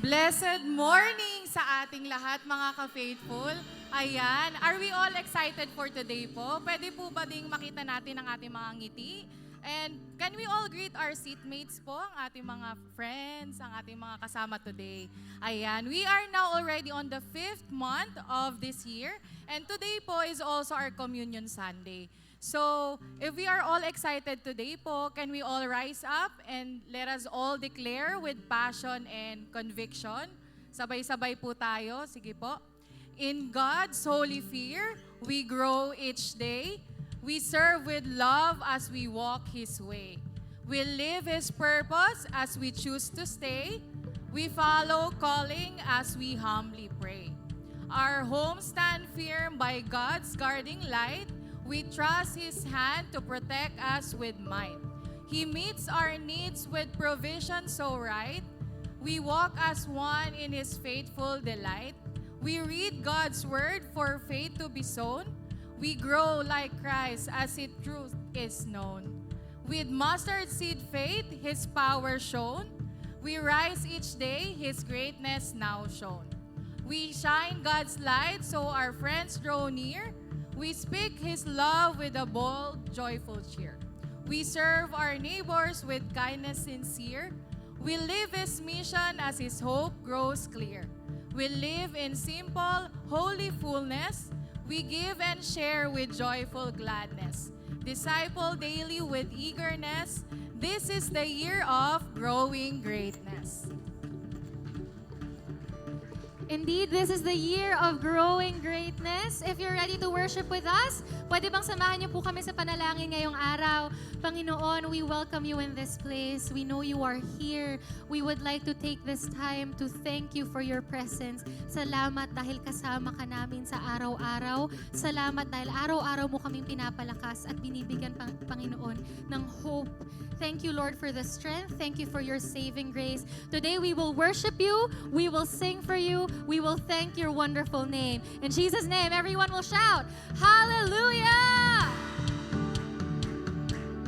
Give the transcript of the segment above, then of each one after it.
Blessed morning sa ating lahat mga ka-faithful. Ayan, are we all excited for today po? Pwede po ba ding makita natin ang ating mga ngiti? And can we all greet our seatmates po, ang ating mga friends, ang ating mga kasama today? Ayan, we are now already on the 5th month of this year. And today po is also our Communion Sunday. So, if we are all excited today po, can we all rise up and let us all declare with passion and conviction? Sabay-sabay po tayo. Sige po. In God's holy fear, we grow each day. We serve with love as we walk His way. We live His purpose as we choose to stay. We follow calling as we humbly pray. Our homes stand firm by God's guarding light. We trust His hand to protect us with might. He meets our needs with provision so right. We walk as one in His faithful delight. We read God's word for faith to be sown. We grow like Christ as His truth is known. With mustard seed faith, His power shown. We rise each day, His greatness now shown. We shine God's light so our friends draw near. We speak His love with a bold, joyful cheer. We serve our neighbors with kindness sincere. We live His mission as His hope grows clear. We live in simple, holy fullness. We give and share with joyful gladness. Disciple daily with eagerness. This is the year of growing greatness. Indeed, this is the year of growing greatness. If you're ready to worship with us, pwede bang samahan niyo po kami sa panalangin ngayong araw? Panginoon, we welcome you in this place. We know you are here. We would like to take this time to thank you for your presence. Salamat dahil kasama ka namin sa araw-araw. Salamat dahil araw-araw mo kaming pinapalakas at binibigyan, Panginoon, ng hope. Thank you, Lord, for the strength. Thank you for your saving grace. Today, we will worship you. We will sing for you. We will thank your wonderful name. In Jesus' name, everyone will shout, Hallelujah!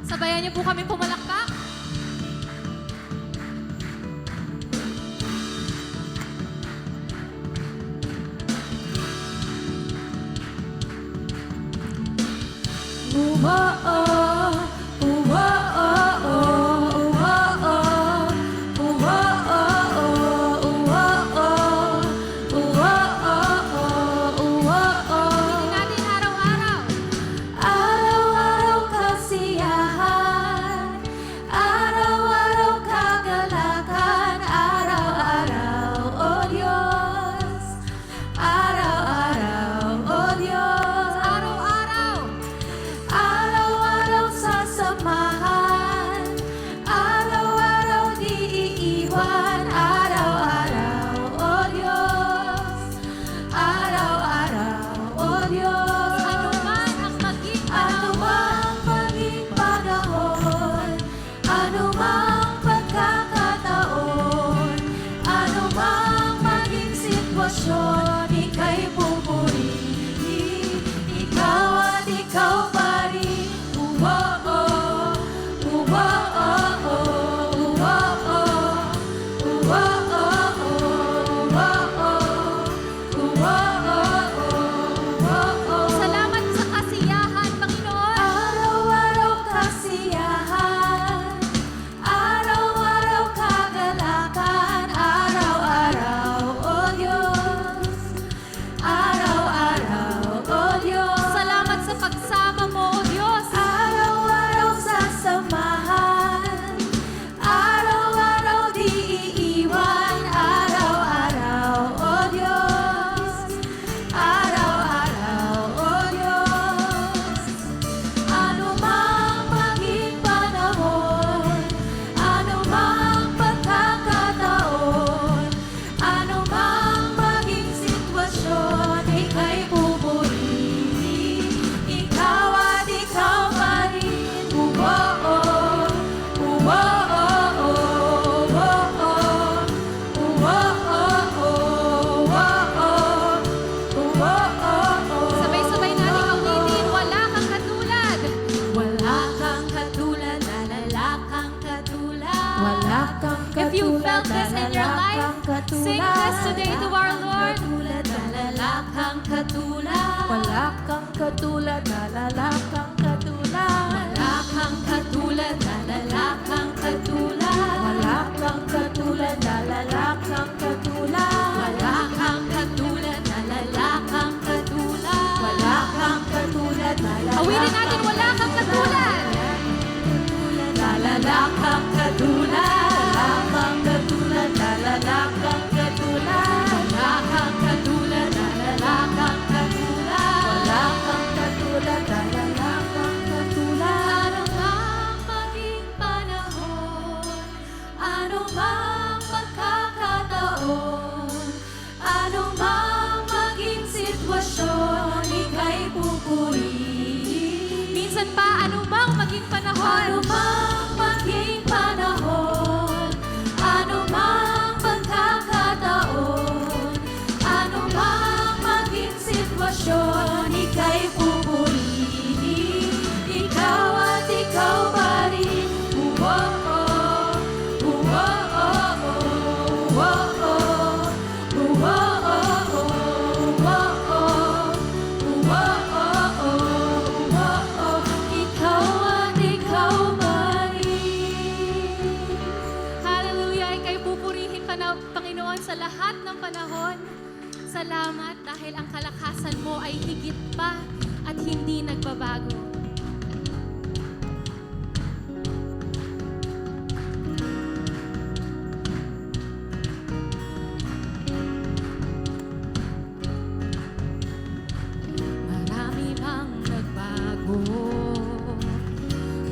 Sabayan niyo po kami pumalakpak. Gamitin natin araw-araw. Araw-araw kasiyahan, araw-araw kagalakan, araw-araw, O Diyos. Araw-araw, O Diyos. Araw-araw. Araw-araw katulad, wala kang katulad. Wala kang katulad, wala kang katulad. Wala kang katulad, wala kang katulad. Wala kang katulad, wala kang katulad. Wala kang katulad, Awitin natin, wala kang katulad. wala kang katulad. Wala kang katulad, wala kang katulad. Wala kang katulad, wala kang katulad. Wala kang katulad, wala kang katulad. Ano mang maging panahon, ano mang pagkakataon, Ano mang maging sitwasyon, ika'y pupurihin. minsan pa ano mang maging Ano panahon, mang maging panahon, ano mang pagkakataon, ano mang maging sitwasyon, ika'y pupurihin. Ikaw at ikaw pa rin. Ikaw at ikaw pa rin. hallelujah, ika'y pupurihin ka na, Panginoon, sa lahat ng panahon. Salamat dahil ang kalakasan mo ay higit pa at hindi nagbabago. Marami mang nagbago,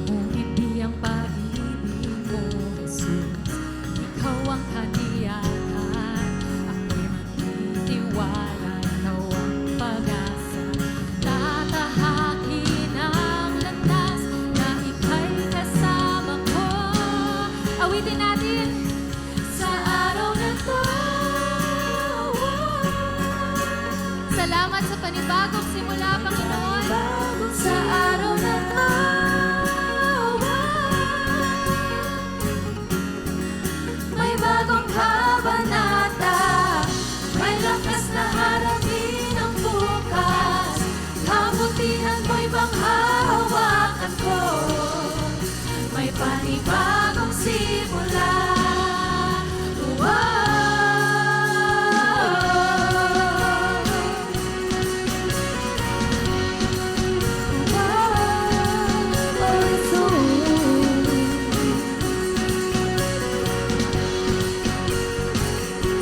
kung hindi ang pag-ibig mo, Jesus. Ikaw ang kaniyakan, ako'y magtitiwala, ikaw ang pag-asa. Tatahakin ang landas na ika'y kasama ko. Awitin natin. Sa araw na to, Salamat sa panibagong simula, Panginoon. sa araw na to, may bagong kabanata, may lakas na harapin ang bukas. Kabutihan mo'y panghahawakan ko, may panibagong simula.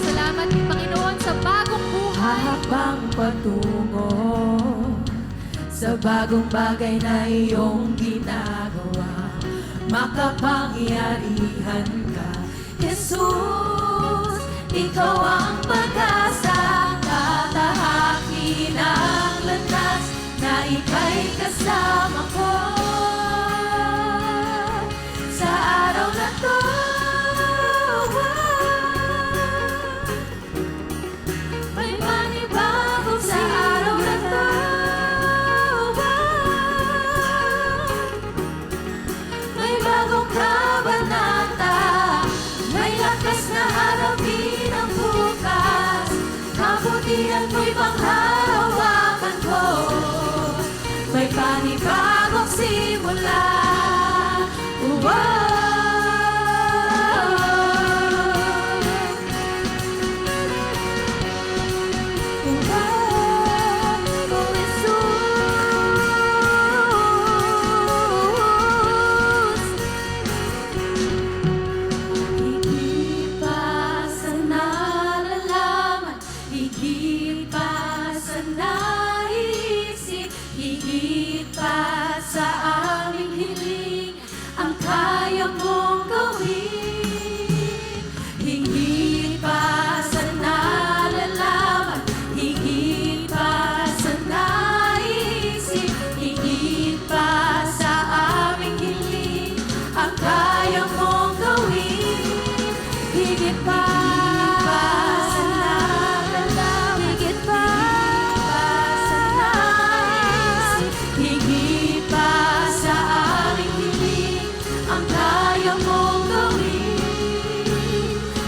Salamat, Panginoon, sa bagong buhay. Hahakbang patungo sa bagong bagay na iyong ginagawa. Makapangyarihan ka, Jesus. Ikaw ang pag-asa, tatahakin ang landas na ika'y kasama ko. Sa araw na to, may panibagong sa araw na to. May bagong kabanata, may lakas na harapin ang bukas. Kabutihan mo'y panghahawakan ko, may panibagong simula. Higit pa sa nalalaman, higit pa sa naisip, higit pa sa aming hiling, ang kaya mong gawin. Higit pa sa nalalaman, higit pa sa naisip, higit pa sa aming hiling, ang kaya mong gawin. Higit pa sa nalalaman, higit pa sa naisip, higit pa sa aming hiling, ang kaya mong gawin.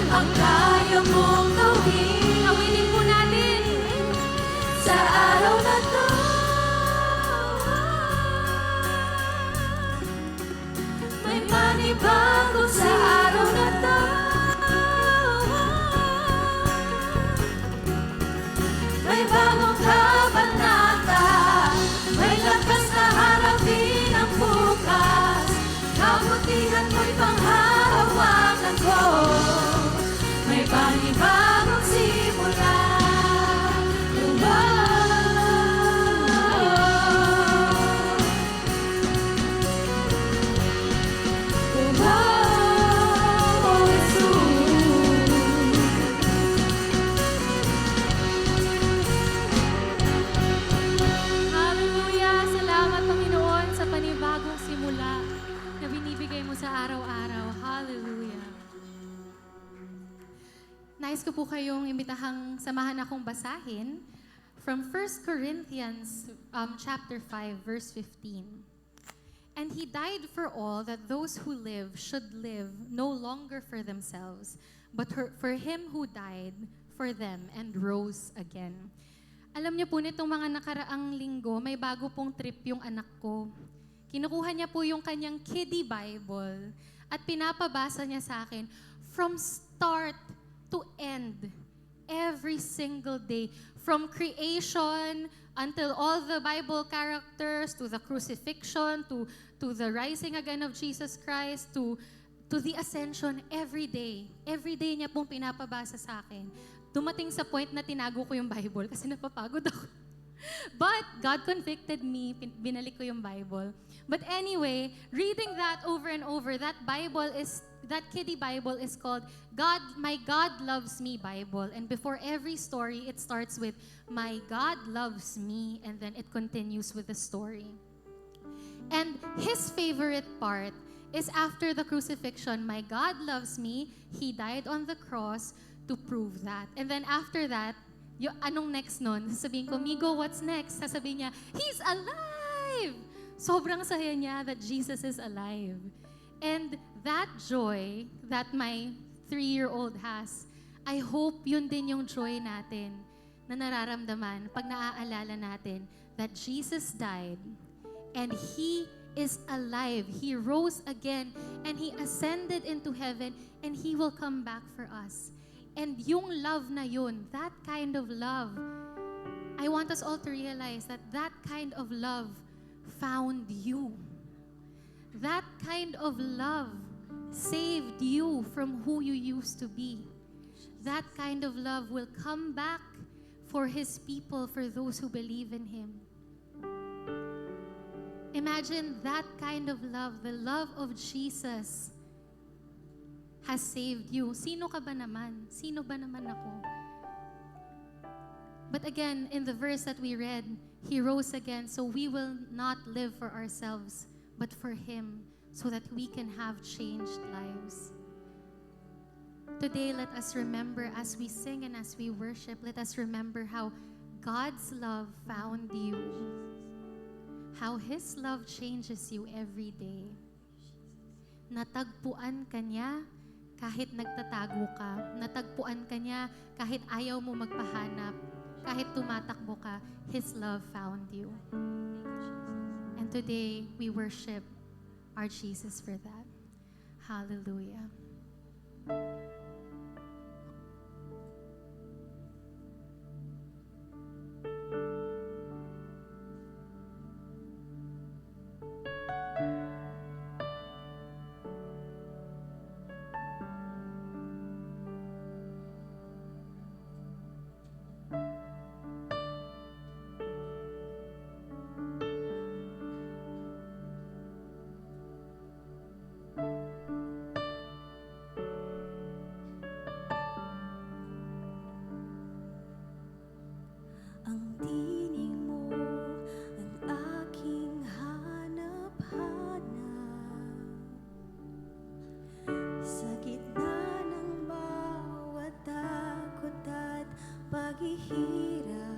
Ang kaya mong gawin. Awitin po natin. Sa araw na to, nais ko po kayong imbitahang samahan akong basahin from 1 Corinthians chapter 5, verse 15. And he died for all, that those who live should live no longer for themselves, but for him who died for them and rose again. Alam niyo po nitong mga nakaraang linggo, may bago pong trip yung anak ko. Kinukuha niya po yung kanyang kiddie Bible at pinapabasa niya sa akin from start to end, every single day. From creation until all the Bible characters, to the crucifixion, to the rising again of Jesus Christ, to the ascension, every day. Every day niya pong pinapabasa sa akin. Dumating sa point na tinago ko yung Bible kasi napapagod ako. But God convicted me, binalik ko yung Bible. But anyway, reading that over and over, that kiddie Bible is called My God Loves Me Bible. And before every story, it starts with My God Loves Me, and then it continues with the story. And his favorite part is after the crucifixion, My God loves me, He died on the cross to prove that. And then after that, anong next nun? Sasabihin ko, Migo, what's next? Sasabihin niya, He's alive! Sobrang saya niya that Jesus is alive. And that joy that my 3-year-old has, I hope yun din yung joy natin na nararamdaman pag naaalala natin that Jesus died and He is alive. He rose again and He ascended into heaven and He will come back for us. And yung love na yun, that kind of love, I want us all to realize that that kind of love found you. That kind of love saved you from who you used to be. That kind of love will come back for His people, for those who believe in Him. Imagine that kind of love, the love of Jesus has saved you. Sino ka ba naman? Sino ba naman ako? But again, in the verse that we read, He rose again, so we will not live for ourselves, but for Him, so that we can have changed lives. Today, let us remember as we sing and as we worship, let us remember how God's love found you, how His love changes you every day. Natagpuan ka niya kahit nagtatago ka. Natagpuan ka niya kahit ayaw mo magpahanap. Kahit tumatakbo ka, His love found you. And today, we worship our Jesus for that. Hallelujah. Ang tinig mo, ang aking hanap-hanap. Sa gitna ng bawat takot at paghihirap,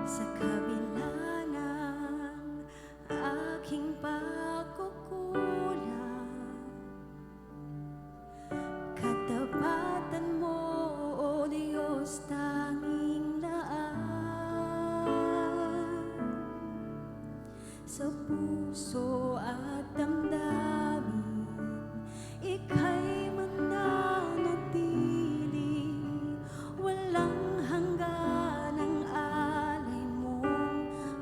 sa kabila ng aking pagkukulang, katapatan mo, O Diyos, tanging laan sa puso at damdamin, ika'y mananatili, walang hanggan ang alay mong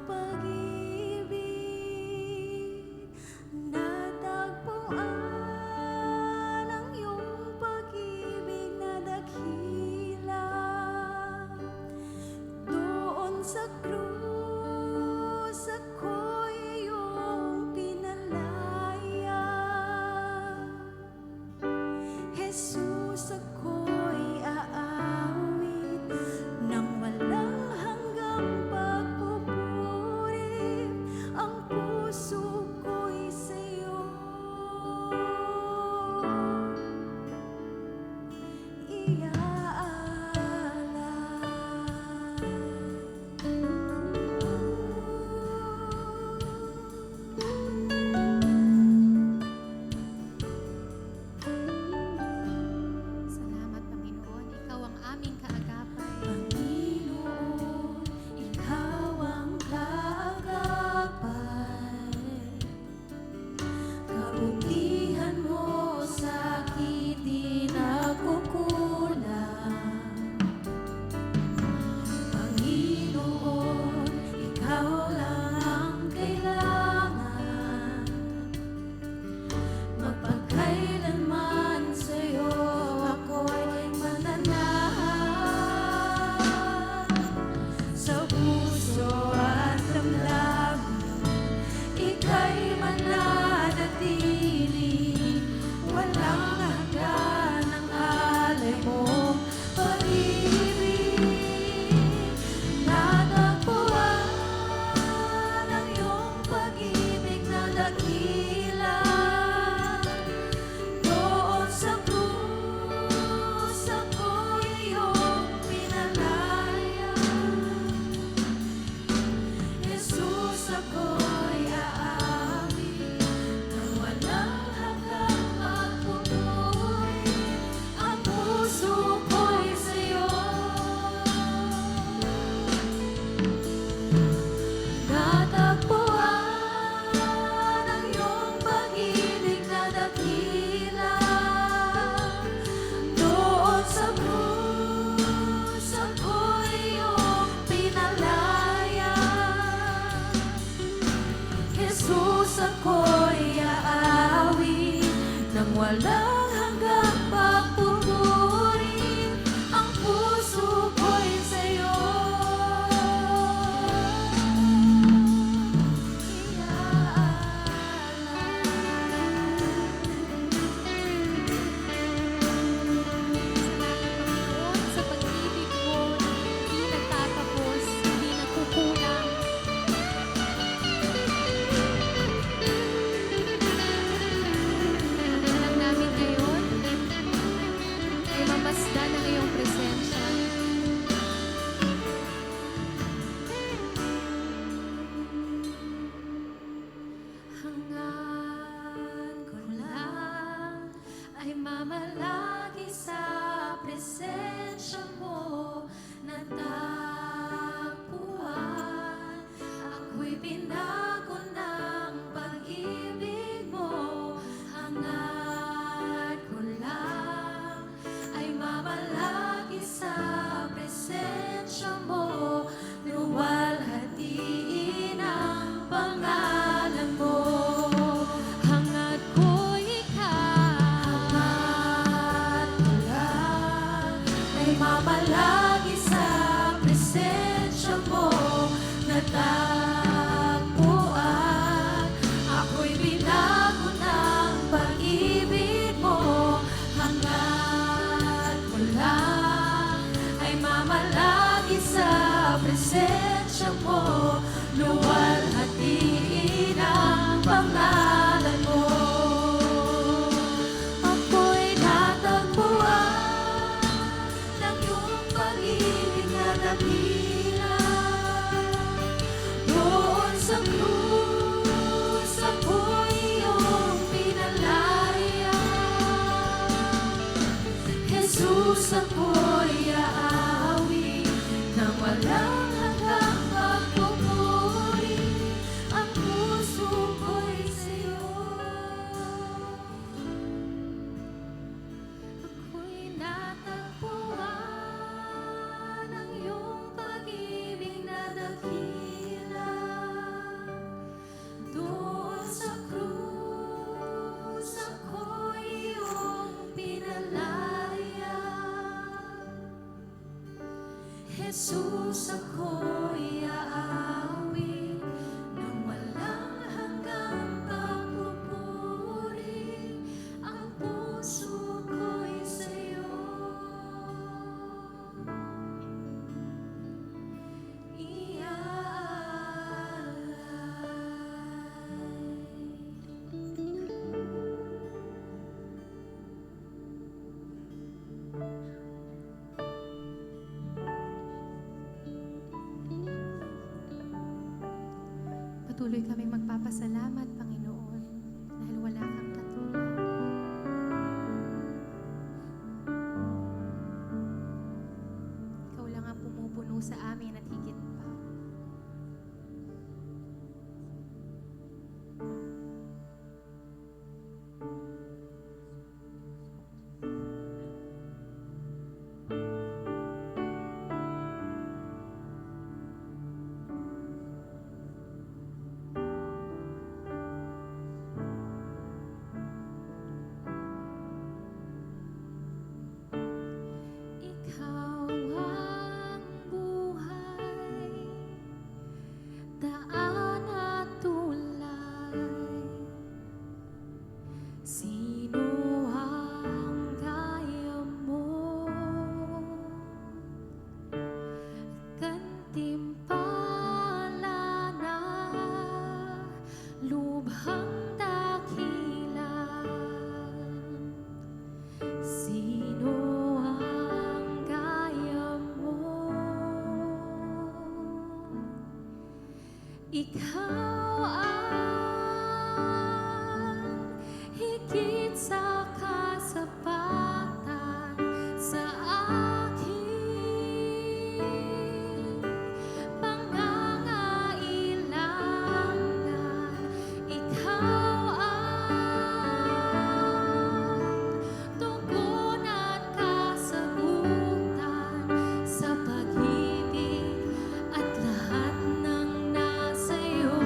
pag-ibig. Natagpuan ang iyong pag-ibig na dakila, doon sa krus ako'y iyong pinalaya. ako'y aawi nang walang hanggang pagpupuri. Ang puso ko'y sa'yo Panginoon, sa pag-ibig mo na hindi nagtatapos, hindi nagkukulang. Ang alam namin ngayon ay mamasdan ang iyong presensya. Hangad ko lang ay mamalagi sa presensya mo, natagpuan. Ako'y binago ng pag-ibig mo. Hangad ko lang ay mamalagi sa presensya mo, luwalhatiin ang pangalan mo. Hangad ko ikaw, hangad ko lang ay mamalagi sa presensya mo, natagpuan. Ako'y binago ng pag-ibig mo. Hangad ko lang ay mamalagi sa presensya mo, luwalhatiin ang pangalan mo. Ako'y natagpuan ng iyong pag-ibig na dakila. Doon sa krus, ako'y iyong pinalaya. Jesus, ako'y aawi nang walang hanggang pagpupuri. Ang puso ko'y sa'yo. Ako'y natagpuan ng iyong pag-ibig na dakila. Doon sa krus, ako'y iyong pinalaya. Jesus, ako'y aawi nang walang hanggang pagpupuri. Ang puso ko'y sa'yo iaalay. Patuloy kami magpapasalamat, Panginoon, dahil wala kang katulad. Ikaw lang ang pumupuno sa amin at higit pa. Ikaw ang buhay, daan at tulay. Sino ang gaya mo? Gantimpala na lubhang dakila. Sino ang gaya mo? Ikaw ang higit sa kasapatan sa aking pangangailangan. Ikaw ang tugon at kasagutan sa pag-ibig at lahat ng nasa iyo.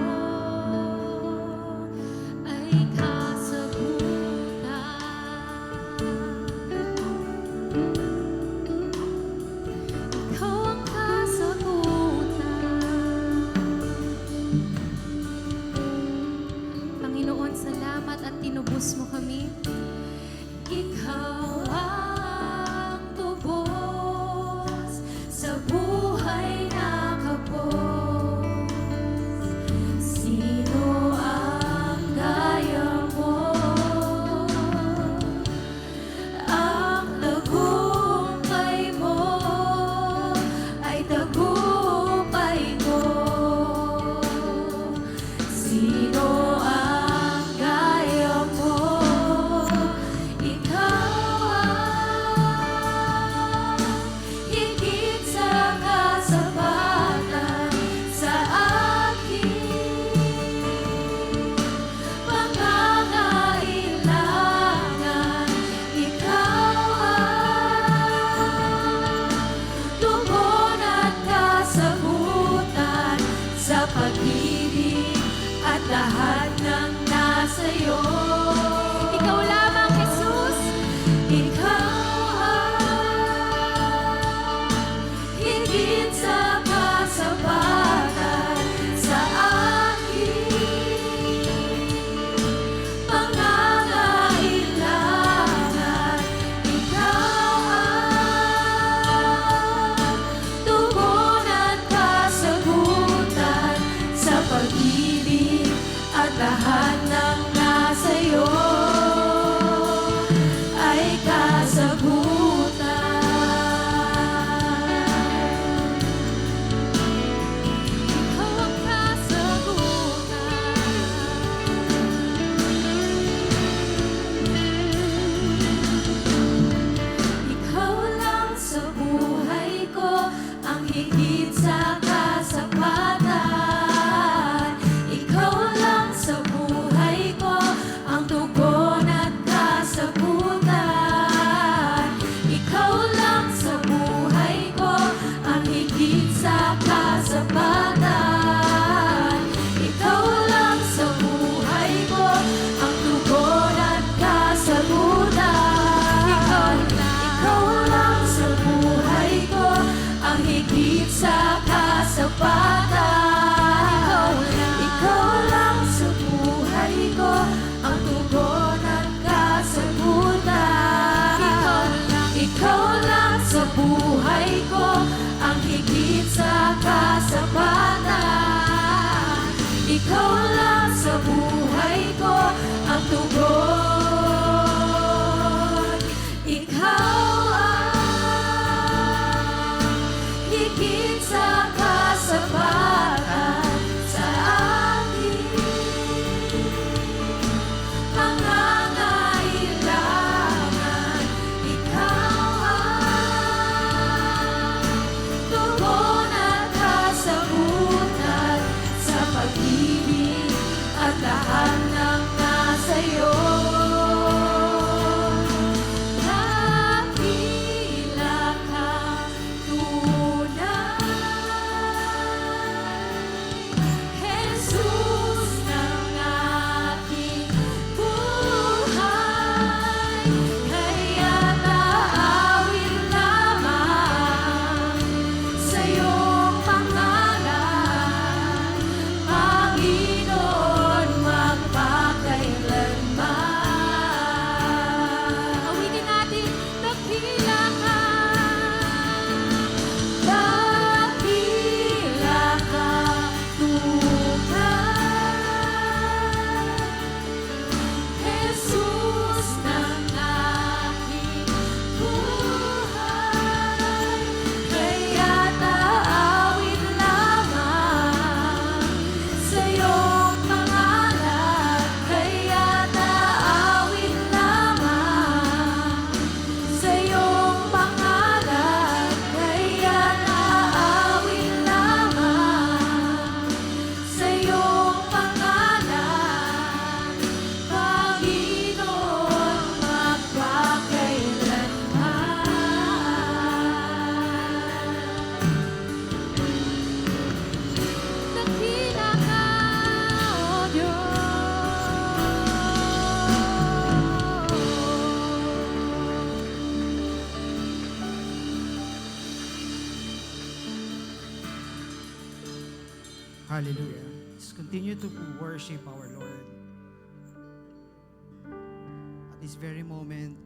pag-ibig at lahat ng nasa'yo. Ikaw lamang, Jesus. Ikaw ang higit sa kasapatan sa aking pangangailangan. Ikaw ang tugon at kasagutan sa pag-ibig at lahat ng nasa'yo ay kasagutan. Ikaw ang kasagutan. Ikaw lang sa buhay ko ang higit sa kasapatan. Ikaw lang sa buhay ko ang tugon at kasagutan. Ikaw lang sa buhay ko ang higit sa kasapatan. Ikaw lang sa buhay ko ang tugon at kasagutan. Ikaw lang sa buhay ko ang higit sa kasapatan. Ikaw lang sa buhay ko ang tugon at kasagutan. Ikaw lang sa buhay ko ang higit sa kasapatan. Ikaw lang sa buhay ko ang tugon. Ikaw ang higit sa kasapatan sa aking pangangailangan. Ikaw ang tugon at kasagutan sa pag-ibig at lahat ng nasa'yo. Dakila ka tunay, Jesus ng aking buhay. Kaya't aawit lamang sa iyong pangalan, Panginoon, magpakailanman. Awitin natin, dakila ka. Dakila ka tunay, Jesus ng aking buhay. Kaya't aawit lamang sa iyong pangalan. Kaya't aawit lamang sa iyong pangalan. Kaya't aawit lamang sa iyong pangalan, Panginoon, magpakailanman. Dakila ka, O Hallelujah. Let's continue to worship our Lord. At this very moment,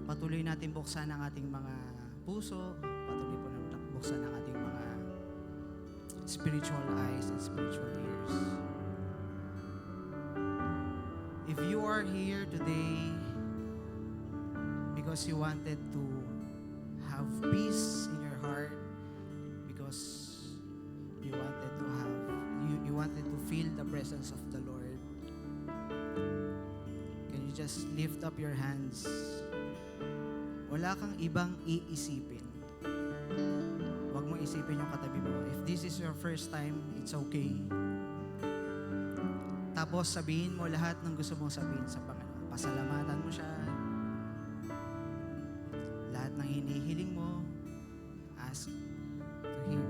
patuloy natin buksan ang ating mga puso, patuloy po natin buksan ang ating mga spiritual eyes and spiritual ears. If you are here today because you wanted to have peace in your heart, because you wanted to have you wanted to feel the presence of the Lord, can you just lift up your hands? Wala kang ibang iisipin. Huwag mong isipin yung katabi mo. If this is your first time, it's okay. Tapos sabihin mo lahat ng gusto mong sabihin sa Panginoon. Pasalamatan mo siya. na hinihiling mo, ask to Him.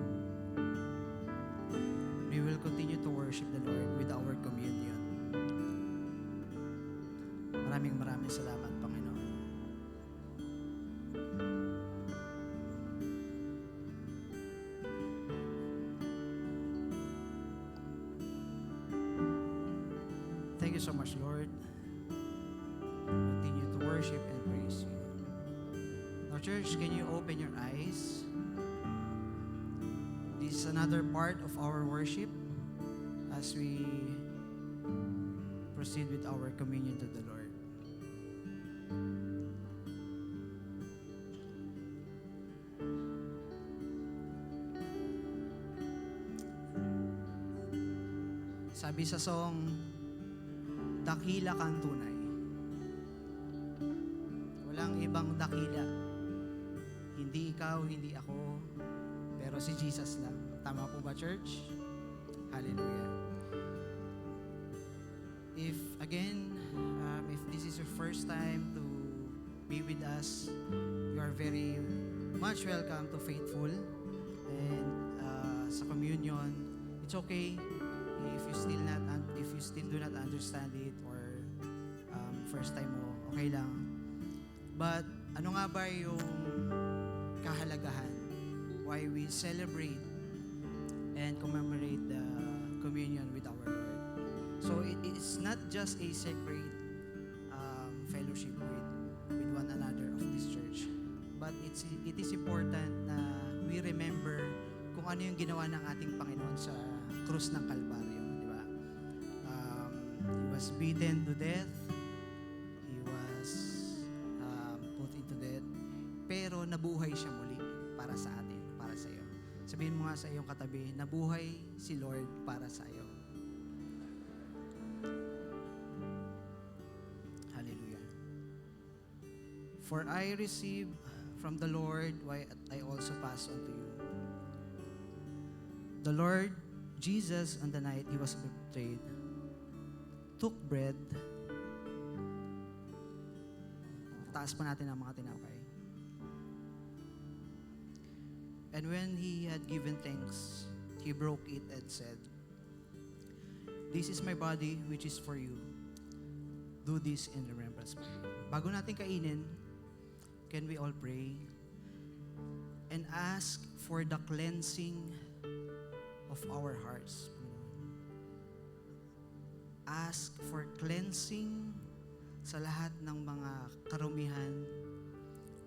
We will continue to worship the Lord with our communion. Maraming salamat, Panginoon. Thank you so much, Lord. Continue to worship and praise you. Now, church, can you open your eyes? This is another part of our worship as we proceed with our communion to the Lord. Sabi sa song, dakila kang tunay. Walang ibang dakila. Hindi ikaw, hindi ako, pero si Jesus lang. Tama po ba, church? Hallelujah. If this is your first time to be with us, you are very much welcome to Faithful. And sa communion, it's okay if you still do not understand it, or first time mo, okay lang. But ano nga ba yung kahalagahan why we celebrate and commemorate the communion with our Lord? So it is not just a sacred fellowship with one another of this church, but it is important na we remember kung ano yung ginawa ng ating Panginoon sa krus ng Kalbaryo, di ba? He was beaten to death. He was put into death. Pero nabuhay siya muli para sa atin, para sa iyo. Sabihin mo nga sa iyong katabi, nabuhay si Lord para sa iyo. Hallelujah. For I receive from the Lord what I also pass on to you. The Lord Jesus, on the night He was betrayed, took bread. Taas pa natin ang mga tinapay. And when He had given thanks, He broke it and said, "This is my body which is for you. Do this in remembrance of me." Bago natin kainin, can we all pray and ask for the cleansing of our hearts? Ask for cleansing sa lahat ng mga karumihan.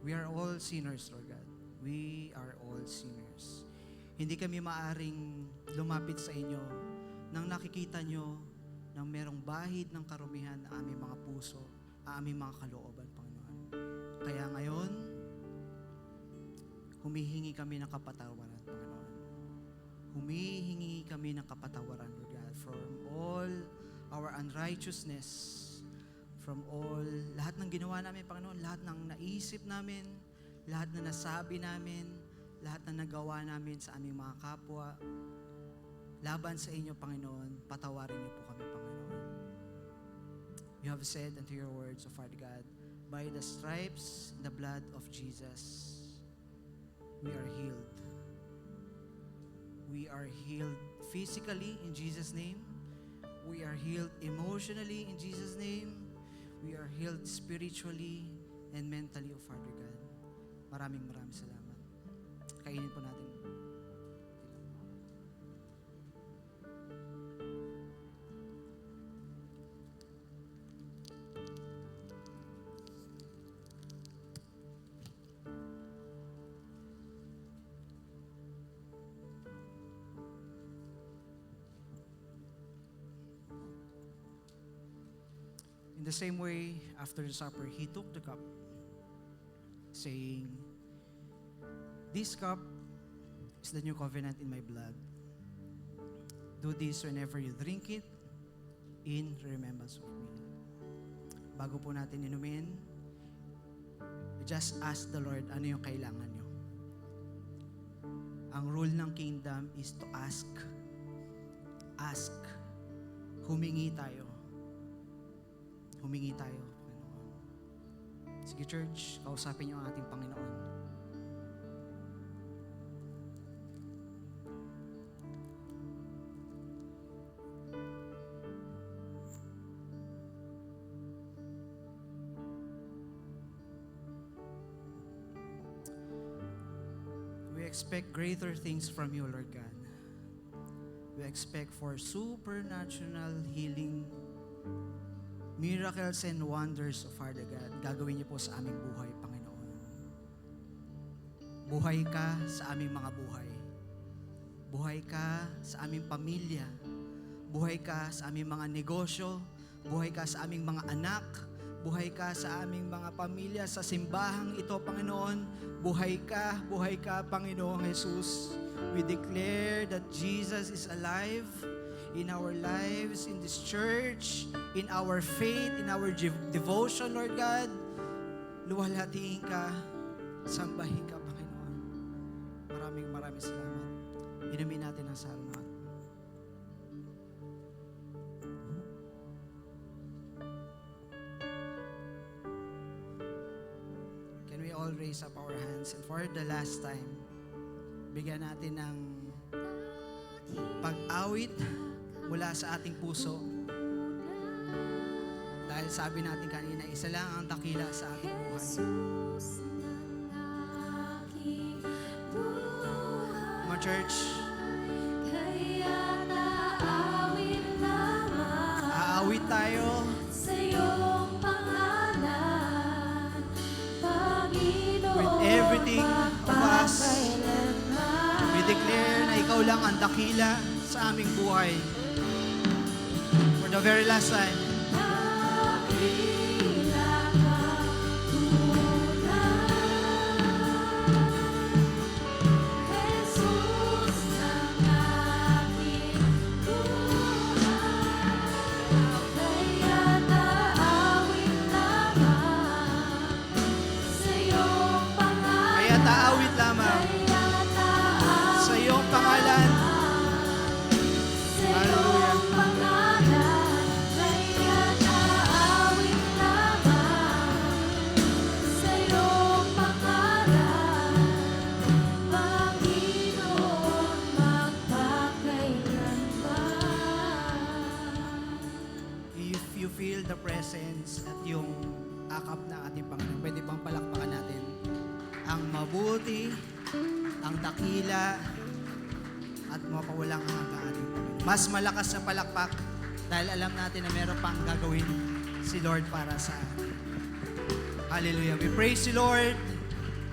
We are all sinners, Lord God. We are all sinners. Hindi kami maaring lumapit sa inyo nang nakikita nyo na merong bahid ng karumihan ang aming mga puso, ang aming mga kalooban, Panginoon. Kaya ngayon, humihingi kami ng kapatawaran, Panginoon. Humihingi kami ng kapatawaran, Lord God, from all our unrighteousness, from all, lahat ng ginawa namin, Panginoon, lahat ng naisip namin, lahat na nasabi namin, lahat na nagawa namin sa aming mga kapwa, laban sa inyo, Panginoon, patawarin niyo po kami, Panginoon. You have said unto your words, O Father God, by the stripes, the blood of Jesus, we are healed. We are healed physically in Jesus' name. We are healed emotionally in Jesus' name. We are healed spiritually and mentally, O Father God. Maraming salamat. Kainin po natin. In the same way, after the supper, He took the cup, saying, "This cup is the new covenant in my blood. Do this whenever you drink it in remembrance of me." Bago po natin inumin, just ask the Lord ano yung kailangan nyo. Ang rule ng kingdom is to ask. Ask. Humingi tayo. Humingi tayo, Panginoon. Sige, church, kausapin niyo ang ating Panginoon. expect greater things from you, Lord God. We expect for supernatural healing, miracles and wonders, Father God. Gagawin niyo po sa aming buhay, Panginoon. Buhay ka sa aming mga buhay. Buhay ka sa aming pamilya. Buhay ka sa aming mga negosyo. Buhay ka sa aming mga anak. Buhay ka sa aming mga pamilya sa simbahang ito, Panginoon. Buhay ka, Panginoong Jesus. We declare that Jesus is alive in our lives, in this church, in our faith, in our devotion, Lord God. Luwalhatiin ka, sambahin ka, Panginoon. Maraming salamat. Inumin natin ang salamat. Can we all raise up our hands and for the last time, bigyan natin ng pag-awit mula sa ating puso. Dahil sabi natin kanina, isa lang ang dakila sa ating buhay. Mga church, aawit tayo with everything of us. We declare na ikaw lang ang dakila sa aming buhay. For the very last time. Kaya taawit lamang sa iyong pangalan. Hallelujah. If you feel the presence at yung akap ng ating Panginoon, pwede bang palakpakan natin ang mabuti, ang dakila, at mapawalang hanggang ating Panginoon. Mas malakas na palakpak dahil alam natin na meron pang gagawin si Lord para sa atin. Hallelujah. We praise you, Lord.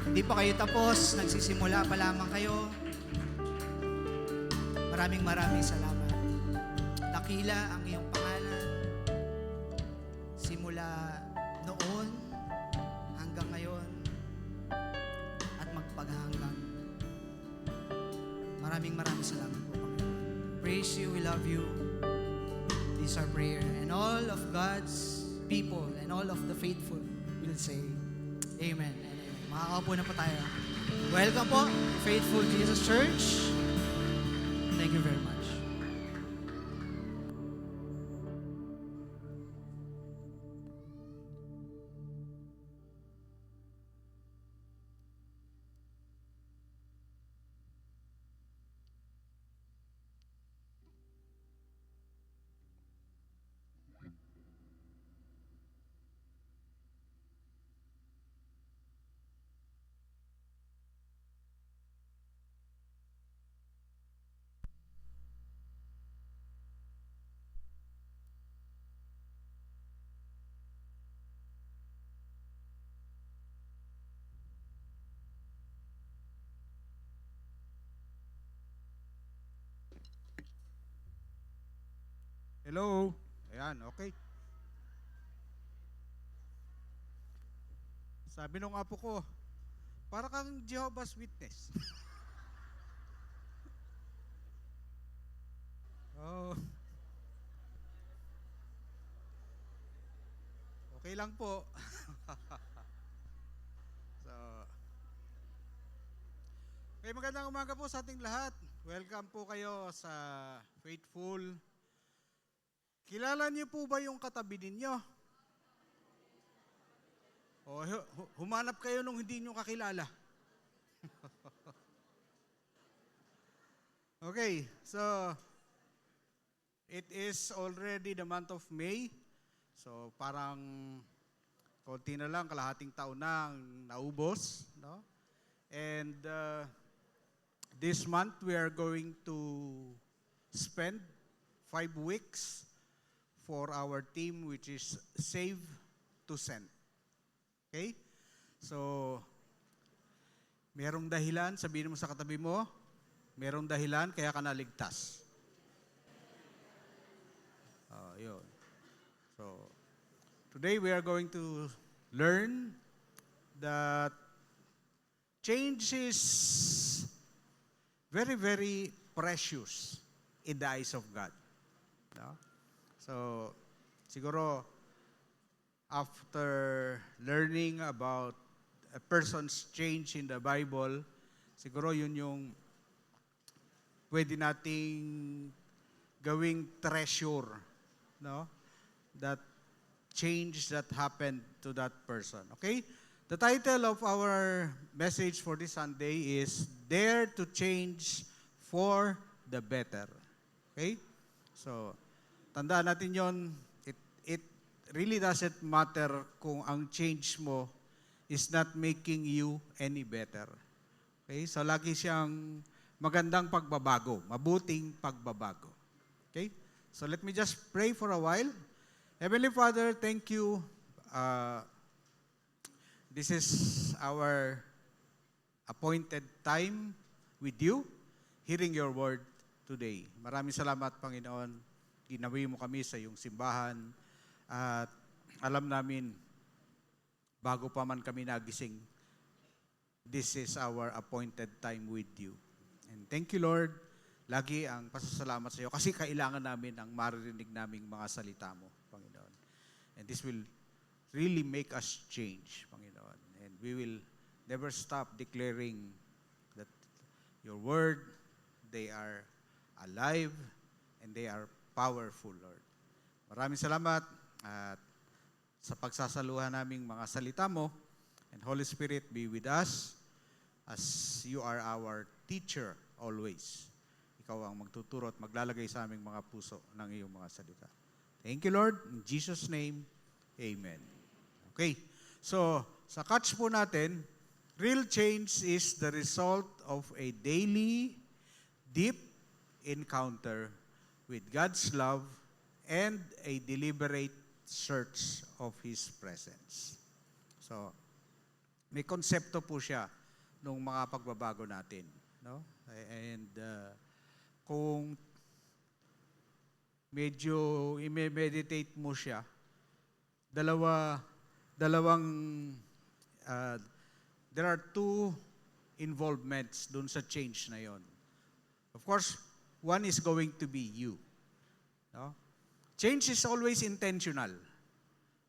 Hindi pa kayo tapos, nagsisimula pa lamang kayo. Maraming salamat. Dakila ang iyong pangalan. Simula noon hanggang ngayon at magpaghanggang. Maraming salamat po, Panginoon. Praise you, we love you. This is our prayer. And all of God's people and all of the faithful will say, Amen and Amen. Makakaupo na po tayo. Welcome po, Faithful Jesus Church. Thank you very much. Hello? Ayan, okay. Sabi nung apo ko, para kang Jehovah's Witness. Oh. Okay lang po. So, okay, magandang umaga po sa ating lahat. Welcome po kayo sa Faithful. Kilala niyo po ba yung katabi ninyo? O humanap kayo nung hindi niyo kakilala. Okay, so it is already the month of May. So parang konti na lang, kalahating taon na ang naubos, no? And This month, we are going to spend 5 weeks for our team, which is Save to Send. Okay? So, merong dahilan, sabihin mo sa katabi mo, merong dahilan, kaya ka naligtas. Yun. So, today we are going to learn that change is very, very precious in the eyes of God. No? So, siguro, after learning about a person's change in the Bible, siguro yun yung pwede nating gawing treasure, no? That change that happened to that person. Okay? The title of our message for this Sunday is Dare to Change for the Better. Okay? So, tandaan natin yon. It really doesn't matter kung ang change mo is not making you any better. Okay? So, lagi siyang magandang pagbabago, mabuting pagbabago. Okay? So, let me just pray for a while. Heavenly Father, thank you. This is our appointed time with you, hearing your word today. Maraming salamat, Panginoon. Ginawi mo kami sa iyong simbahan. At alam namin, bago pa man kami nagising, this is our appointed time with you. And thank you, Lord. Lagi ang pasasalamat sa iyo kasi kailangan namin ang maririnig naming mga salita mo, Panginoon. And this will really make us change, Panginoon. And we will never stop declaring that your word, they are alive and they are powerful, Lord. Maraming salamat at sa pagsasaluhan naming mga salita mo. And Holy Spirit, be with us as you are our teacher always. Ikaw ang magtuturo at maglalagay sa aming mga puso ng iyong mga salita. Thank you, Lord. In Jesus' name, amen. Okay. So, sa catch po natin, real change is the result of a daily, deep encounter with God's love and a deliberate search of His presence. So, may konsepto po siya nung mga pagbabago natin. No? And kung medyo i-meditate mo siya, there are two involvements dun sa change na yon. Of course, one is going to be you. No? Change is always intentional.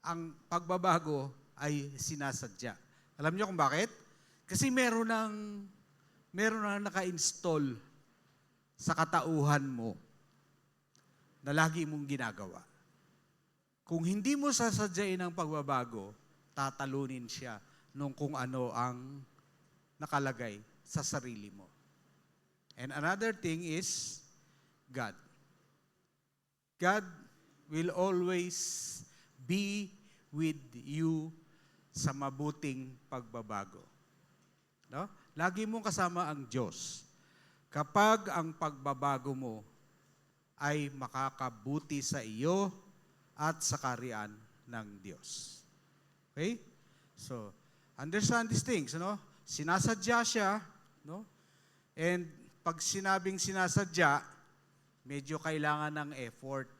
Ang pagbabago ay sinasadya. Alam niyo kung bakit? Kasi meron nang naka-install sa katauhan mo na lagi mong ginagawa. Kung hindi mo sasadyain ang pagbabago, tatalunin siya nung kung ano ang nakalagay sa sarili mo. And another thing is God. God will always be with you sa mabuting pagbabago. No? Lagi mong kasama ang Diyos. Kapag ang pagbabago mo ay makakabuti sa iyo at sa kaharian ng Diyos. Okay? So, understand these things, no? Sinasadya siya, no? And pag sinabing sinasadya, medyo kailangan ng effort.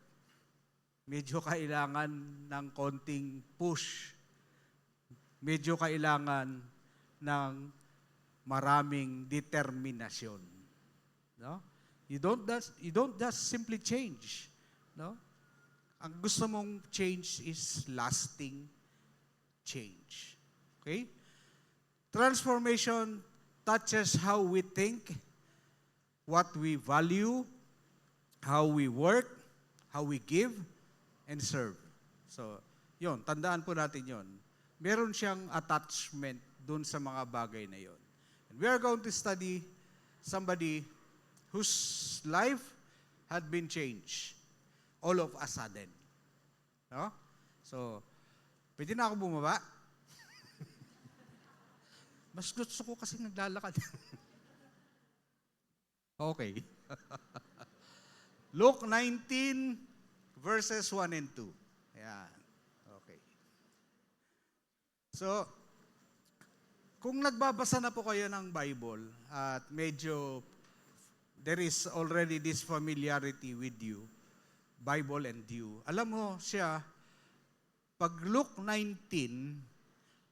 Medyo kailangan ng konting push. Medyo kailangan ng maraming determinasyon. No? You don't just simply change. No? Ang gusto mong change is lasting change. Okay? Transformation touches how we think, what we value, how we work, how we give, and serve. So, yon, tandaan po natin yon. Meron siyang attachment dun sa mga bagay na yon. And we are going to study somebody whose life had been changed all of a sudden. No? So, pwede na ako bumaba? Mas gusto ko kasi naglalakad. Okay. Luke 19, verses 1 and 2. Ayan. Okay. So, kung nagbabasa na po kayo ng Bible at medyo there is already this familiarity with you, Bible and you, alam mo siya, pag Luke 19,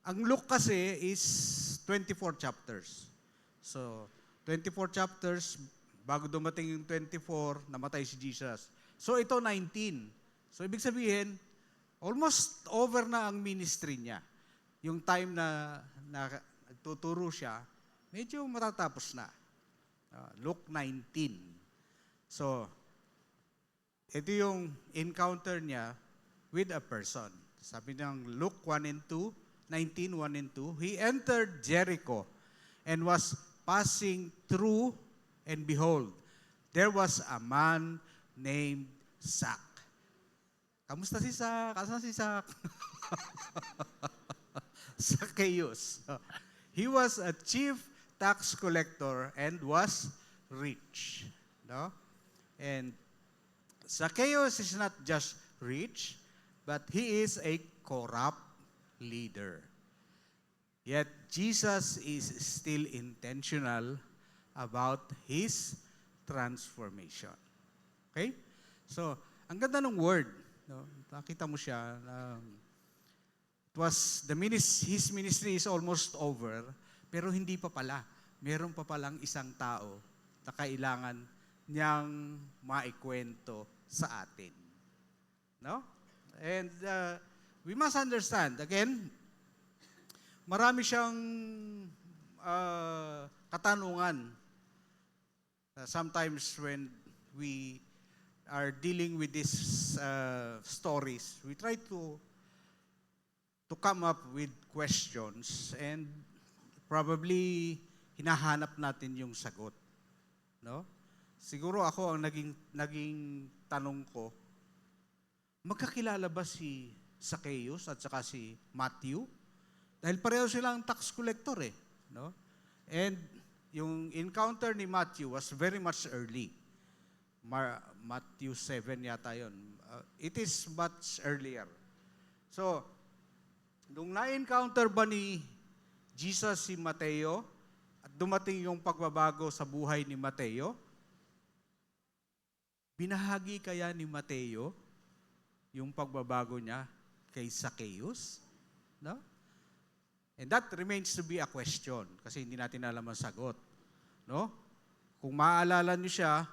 ang Luke kasi is 24 chapters. So, 24 chapters, bago dumating yung 24, namatay si Jesus. So, ito 19. So, ibig sabihin, almost over na ang ministry niya. Yung time na nagtuturo siya, medyo matatapos na. Luke 19. So, ito yung encounter niya with a person. Sabi ng Luke 1 and 2, 19, 1 and 2, he entered Jericho and was passing through, and behold, there was a man named Sak. Kamusta si Sak? Asan si Sak? Zacchaeus. He was a chief tax collector and was rich. No? And Zacchaeus is not just rich, but he is a corrupt leader. Yet Jesus is still intentional about his transformation. Okay? So, ang ganda ng word. No? Nakita mo siya. His ministry is almost over, pero hindi pa pala. Meron pa palang isang tao na kailangan niyang maikwento sa atin. No? And we must understand, again, marami siyang katanungan. Sometimes when we are dealing with these stories, we try to come up with questions and probably hinahanap natin yung sagot. No? Siguro ako ang naging tanong ko, magkakilala ba si Zacchaeus at saka si Matthew? Dahil pareho silang tax collector eh. No? And yung encounter ni Matthew was very much early. Matthew 7 yata yun. It is much earlier. So, nung na-encounter ba ni Jesus si Mateo at dumating yung pagbabago sa buhay ni Mateo, binahagi kaya ni Mateo yung pagbabago niya kay Zacchaeus? No? And that remains to be a question kasi hindi natin alam ang sagot. No? Kung maaalala niyo siya,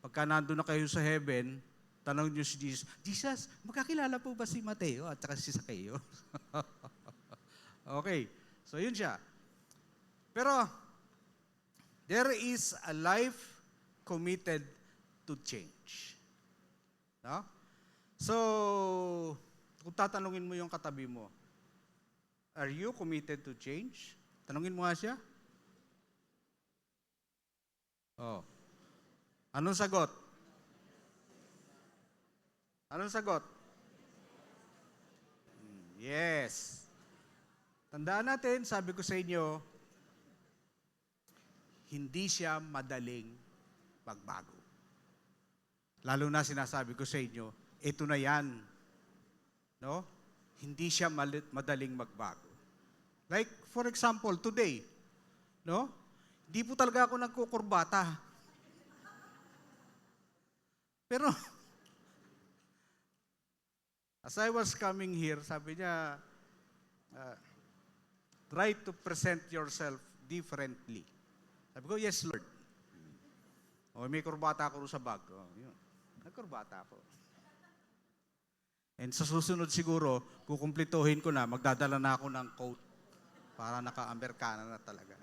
pagka nandun na kayo sa heaven, tanong niyo si Jesus, Jesus, magkakilala po ba si Mateo at saka si Zacchaeus? Okay. So yun siya. Pero there is a life committed to change. No? So, kung tatanungin mo yung katabi mo, are you committed to change? Tanungin mo nga siya. Oh. Anong sagot? Anong sagot? Yes. Tandaan natin, sabi ko sa inyo, hindi siya madaling magbago. Lalo na sinasabi ko sa inyo, ito na yan. No? Hindi siya madaling magbago. Like, for example, today, no? Hindi po talaga ako nagkukurbata. Pero, as I was coming here, sabi niya, try to present yourself differently. Sabi ko, yes, Lord. O, may kurbata ako sa bag. O, yun. Nagkurbata ako. And sa susunod siguro, kukumplituhin ko na, magdadala na ako ng coat para naka-Amerikana na talaga.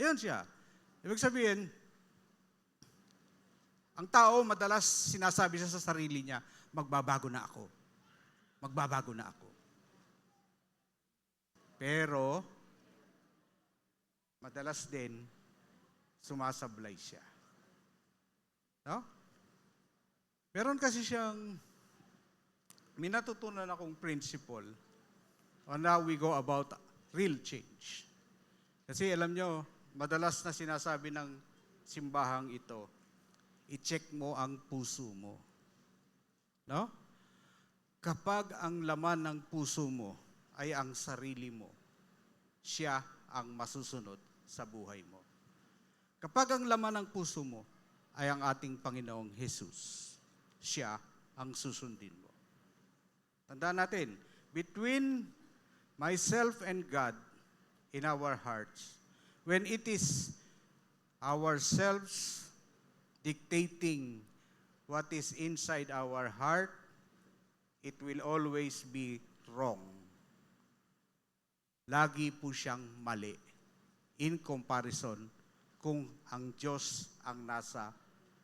Yun siya. Ibig sabihin, ang tao madalas sinasabi siya sa sarili niya, magbabago na ako. Magbabago na ako. Pero, madalas din, sumasablay siya. No? Meron kasi siyang, may natutunan akong principle on how we go about real change. Kasi alam nyo, madalas na sinasabi ng simbahang ito, i-check mo ang puso mo. No? Kapag ang laman ng puso mo ay ang sarili mo, siya ang masusunod sa buhay mo. Kapag ang laman ng puso mo ay ang ating Panginoong Jesus, siya ang susundin mo. Tandaan natin, between myself and God in our hearts, when it is ourselves dictating what is inside our heart, it will always be wrong. Lagi po siyang mali in comparison kung ang Diyos ang nasa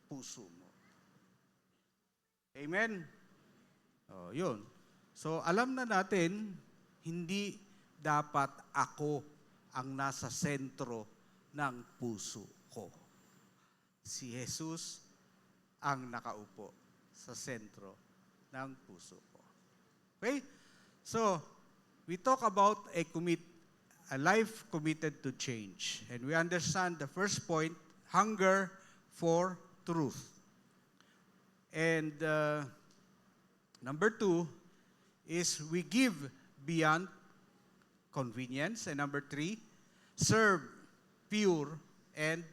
puso mo. Amen? Oh, yun. So, alam na natin, hindi dapat ako ang nasa sentro ng puso ko. Si Jesus ang nakaupo sa sentro ng puso ko. Okay? So, we talk about a life committed to change. And we understand the first point, hunger for truth. And number 2 is we give beyond convenience. And number 3, serve pure and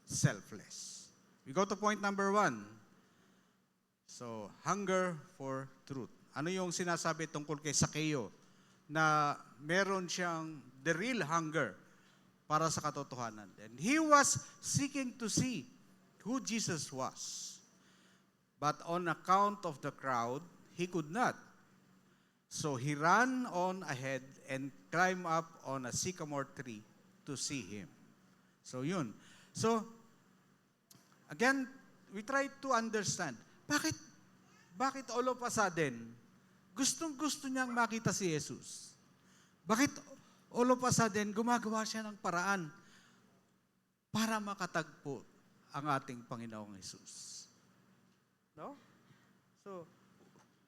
selfless. We go to point number 1. So, hunger for truth. Ano yung sinasabi tungkol kay Zacchaeus? Na meron siyang the real hunger para sa katotohanan. And he was seeking to see who Jesus was. But on account of the crowd, he could not. So he ran on ahead and climbed up on a sycamore tree to see him. So yun. So, again, we try to understand, bakit all of a sudden, gustong-gusto niyang makita si Jesus? Bakit all of a sudden, gumagawa siya ng paraan para makatagpo ang ating Panginoong Jesus? No? So,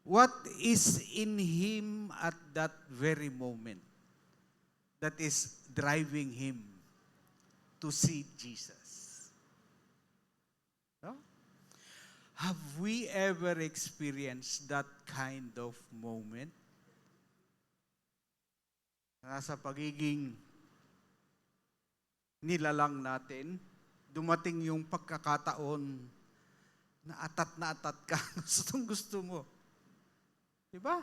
what is in him at that very moment that is driving him to see Jesus? No? Have we ever experienced that kind of moment? Nasa pagiging nilalang natin, dumating yung pagkakataon na atat ka, gusto mo. Diba?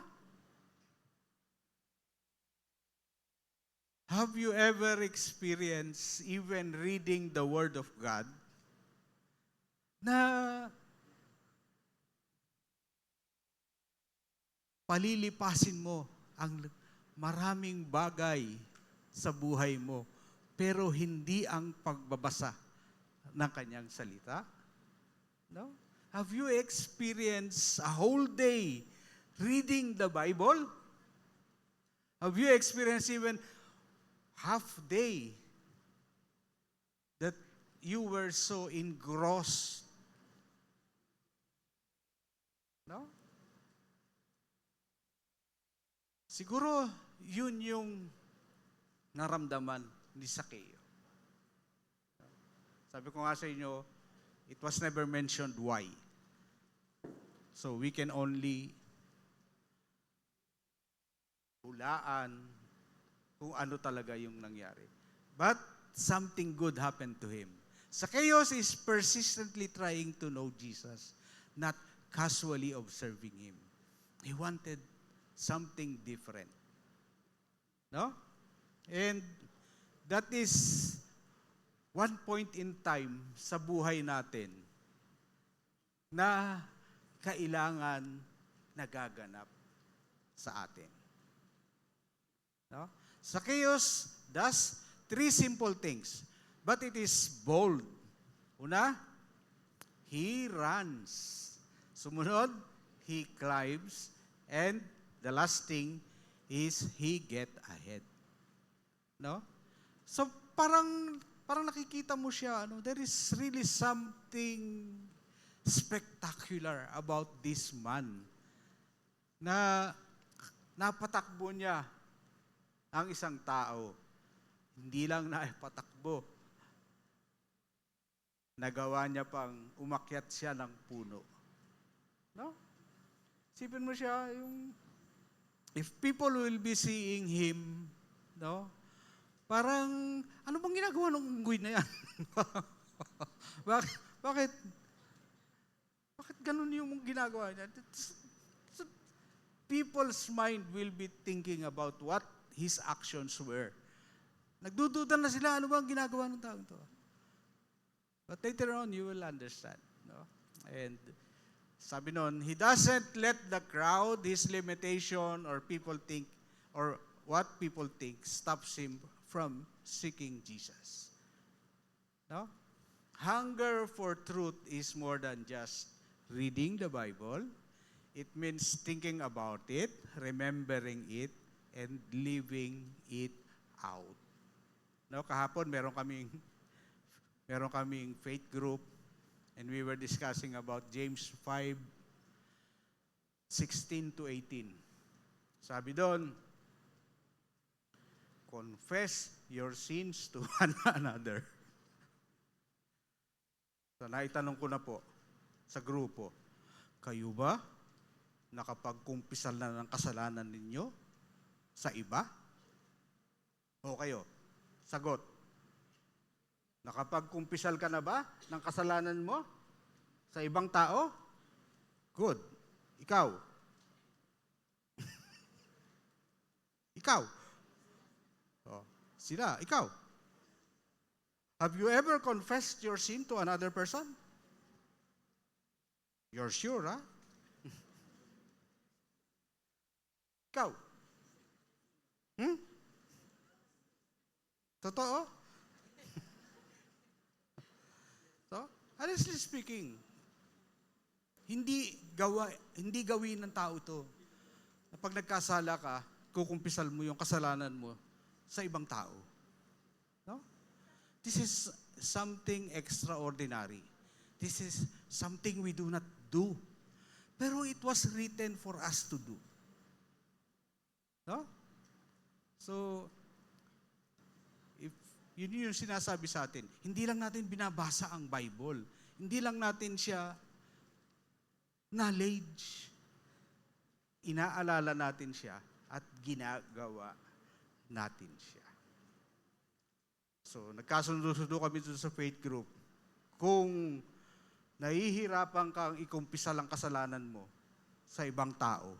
Have you ever experienced, even reading the Word of God, na palilipasin mo ang maraming bagay sa buhay mo, pero hindi ang pagbabasa ng kanyang salita? No? Have you experienced a whole day reading the Bible? Have you experienced even half day that you were so engrossed? No? Siguro, yun yung naramdaman ni Zacchaeus. Sabi ko nga sa inyo, it was never mentioned why. So we can only hulaan kung ano talaga yung nangyari. But something good happened to him. Zacchaeus is persistently trying to know Jesus, not casually observing him. He wanted something different. No? And that is one point in time sa buhay natin na kailangan nagaganap sa atin. No? Zacchaeus does 3 simple things, but it is bold. Una, he runs. Sumunod, he climbs. And the last thing is he get ahead. No? So parang nakikita mo siya, there is really something spectacular about this man na napatakbo niya ang isang tao. Hindi lang naipatakbo. nagawa niya pang umakyat siya ng puno. No? Sipin mo siya, yung if people will be seeing him, no? Parang, ano bang ginagawa ng unggoy na yan? bakit, bakit, bakit ganun yung ginagawa niya? So, people's mind will be thinking about what his actions were. Nagdududa na sila, ano bang ginagawa ng taong to? But later on, you will understand. No? And sabi nun, he doesn't let the crowd, his limitation, or people think, or what people think, stops him from seeking Jesus. No? Hunger for truth is more than just reading the Bible. It means thinking about it, remembering it, and living it out. No, kahapon meron kaming faith group, and we were discussing about James 5:16 to 18. Sabi doon, confess your sins to one another. So naitanong ko na po sa grupo, kayo ba nakapagkumpisal na ng kasalanan ninyo sa iba? O kayo? Sagot. Nakapagkumpisal ka na ba ng kasalanan mo sa ibang tao? Good. Ikaw? Ikaw? Oh, sila, ikaw? Have you ever confessed your sin to another person? You're sure, ha? Ikaw? Totoo? So, honestly speaking, hindi gawin ng tao to. Na pag nagkasala ka, kukumpisal mo yung kasalanan mo sa ibang tao. No? This is something extraordinary. This is something we do not do. Pero it was written for us to do. No? So, if yun yung sinasabi sa atin, hindi lang natin binabasa ang Bible. Hindi lang natin siya knowledge. Inaalala natin siya at ginagawa natin siya. So, nagkasundo-sundo kami dito sa faith group. Kung nahihirapan kang ikumpisal ang kasalanan mo sa ibang tao,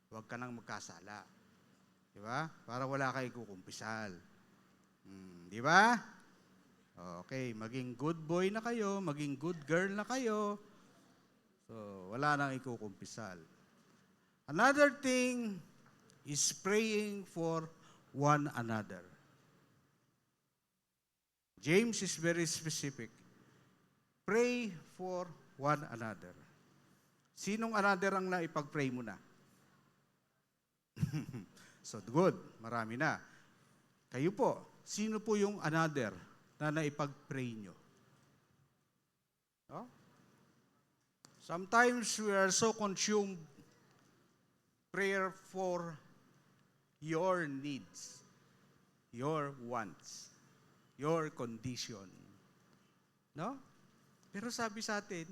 huwag ka nang magkasala. Di ba? Para wala kayo kukumpisal. Di ba? Okay, maging good boy na kayo, maging good girl na kayo. So, wala nang ikukumpisal. Another thing is praying for one another. James is very specific. Pray for one another. Sinong another ang naipag-pray mo na? So good, marami na. Kayo po, sino po yung another na naipag-pray nyo? No? Sometimes we are so consumed prayer for your needs, your wants, your condition. No? Pero sabi sa atin,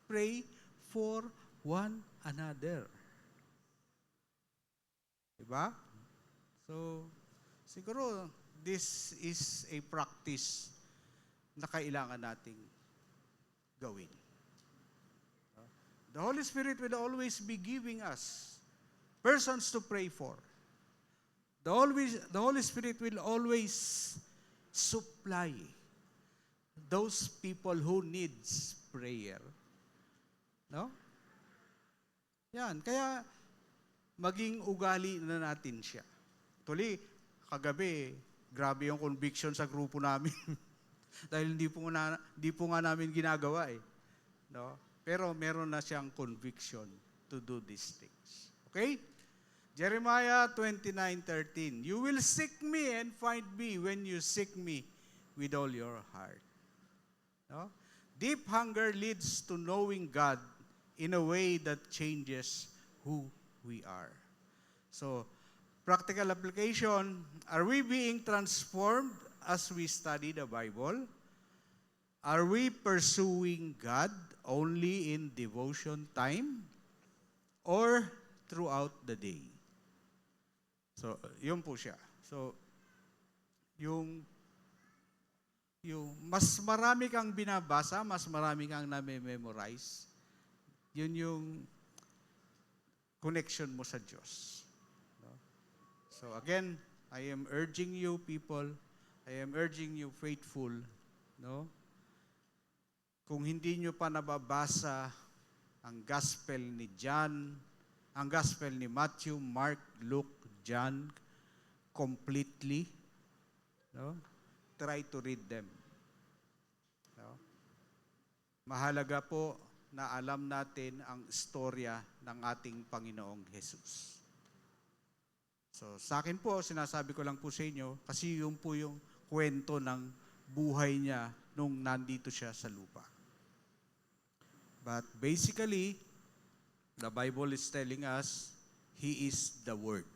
pray for one another. Diba? So, siguro, this is a practice na kailangan nating gawin. The Holy Spirit will always be giving us persons to pray for. The Holy Spirit will always supply those people who needs prayer. No? Yan. Kaya, maging ugali na natin siya. Tuloy, kagabi, grabe yung conviction sa grupo namin. Dahil hindi po nga namin ginagawa eh. No? Pero meron na siyang conviction to do these things. Okay? Jeremiah 29:13. You will seek me and find me when you seek me with all your heart. No? Deep hunger leads to knowing God in a way that changes who we are. So, practical application, are we being transformed as we study the Bible? Are we pursuing God only in devotion time or throughout the day? So, yun po siya. So, yung mas marami kang binabasa, mas marami kang na-memorize, yun yung connection mo sa Diyos. No? So again, I am urging you people, I am urging you faithful, no? Kung hindi nyo pa nababasa ang gospel ni John, ang gospel ni Matthew, Mark, Luke, John, completely, no? Try to read them. No? Mahalaga po na alam natin ang istorya ng ating Panginoong Jesus. So, sa akin po, sinasabi ko lang po sa inyo, kasi yun po yung kwento ng buhay niya nung nandito siya sa lupa. But basically, the Bible is telling us, He is the Word.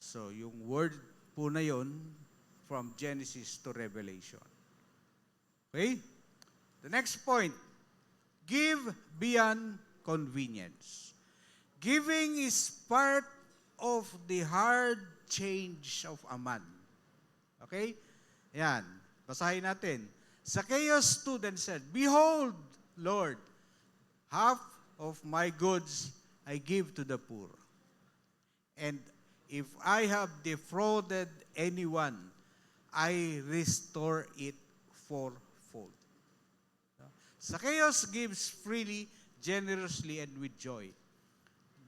So, yung Word po na yun, from Genesis to Revelation. Okay? The next point, give beyond convenience. Giving is part of the hard change of a man. Okay? Yan. Basahin natin. Zacchaeus stood and said, Behold, Lord, half of my goods I give to the poor. And if I have defrauded anyone, I restore it fourfold. Zacchaeus gives freely, generously, and with joy.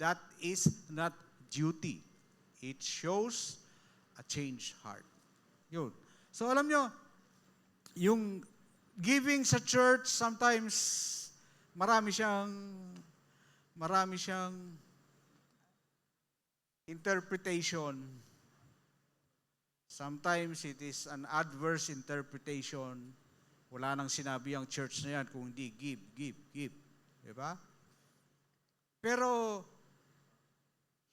That is not duty. It shows a changed heart. Yun. So alam nyo, yung giving sa church, sometimes marami siyang interpretation. Sometimes it is an adverse interpretation. Wala nang sinabi ang church na yan kung hindi give. Diba? Pero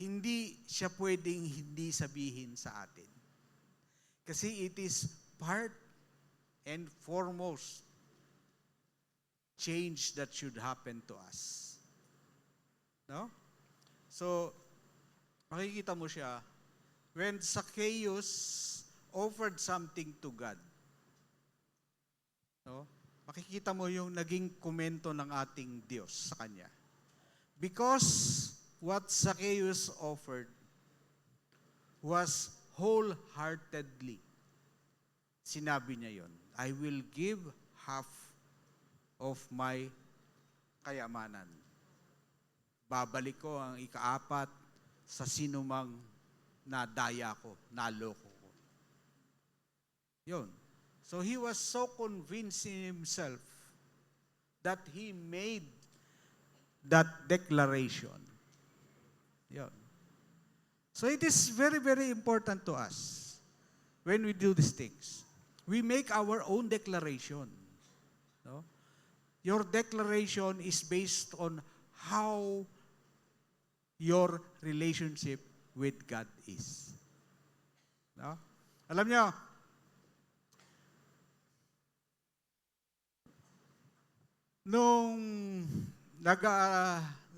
hindi siya pwedeng hindi sabihin sa atin. Kasi it is part and foremost change that should happen to us. No? So, makikita mo siya, when Zacchaeus offered something to God, no? Makikita mo yung naging komento ng ating Diyos sa kanya. Because what Zacchaeus offered was wholeheartedly. Sinabi niya yon, I will give half of my kayamanan. Babalik ko ang ikaapat sa sinumang nadaya ko, naloko ko. Yun. So he was so convinced in himself that he made that declaration. Yun. So it is very, very important to us when we do these things. We make our own declaration. No? Your declaration is based on how your relationship with God is. No? Alam niyo, nung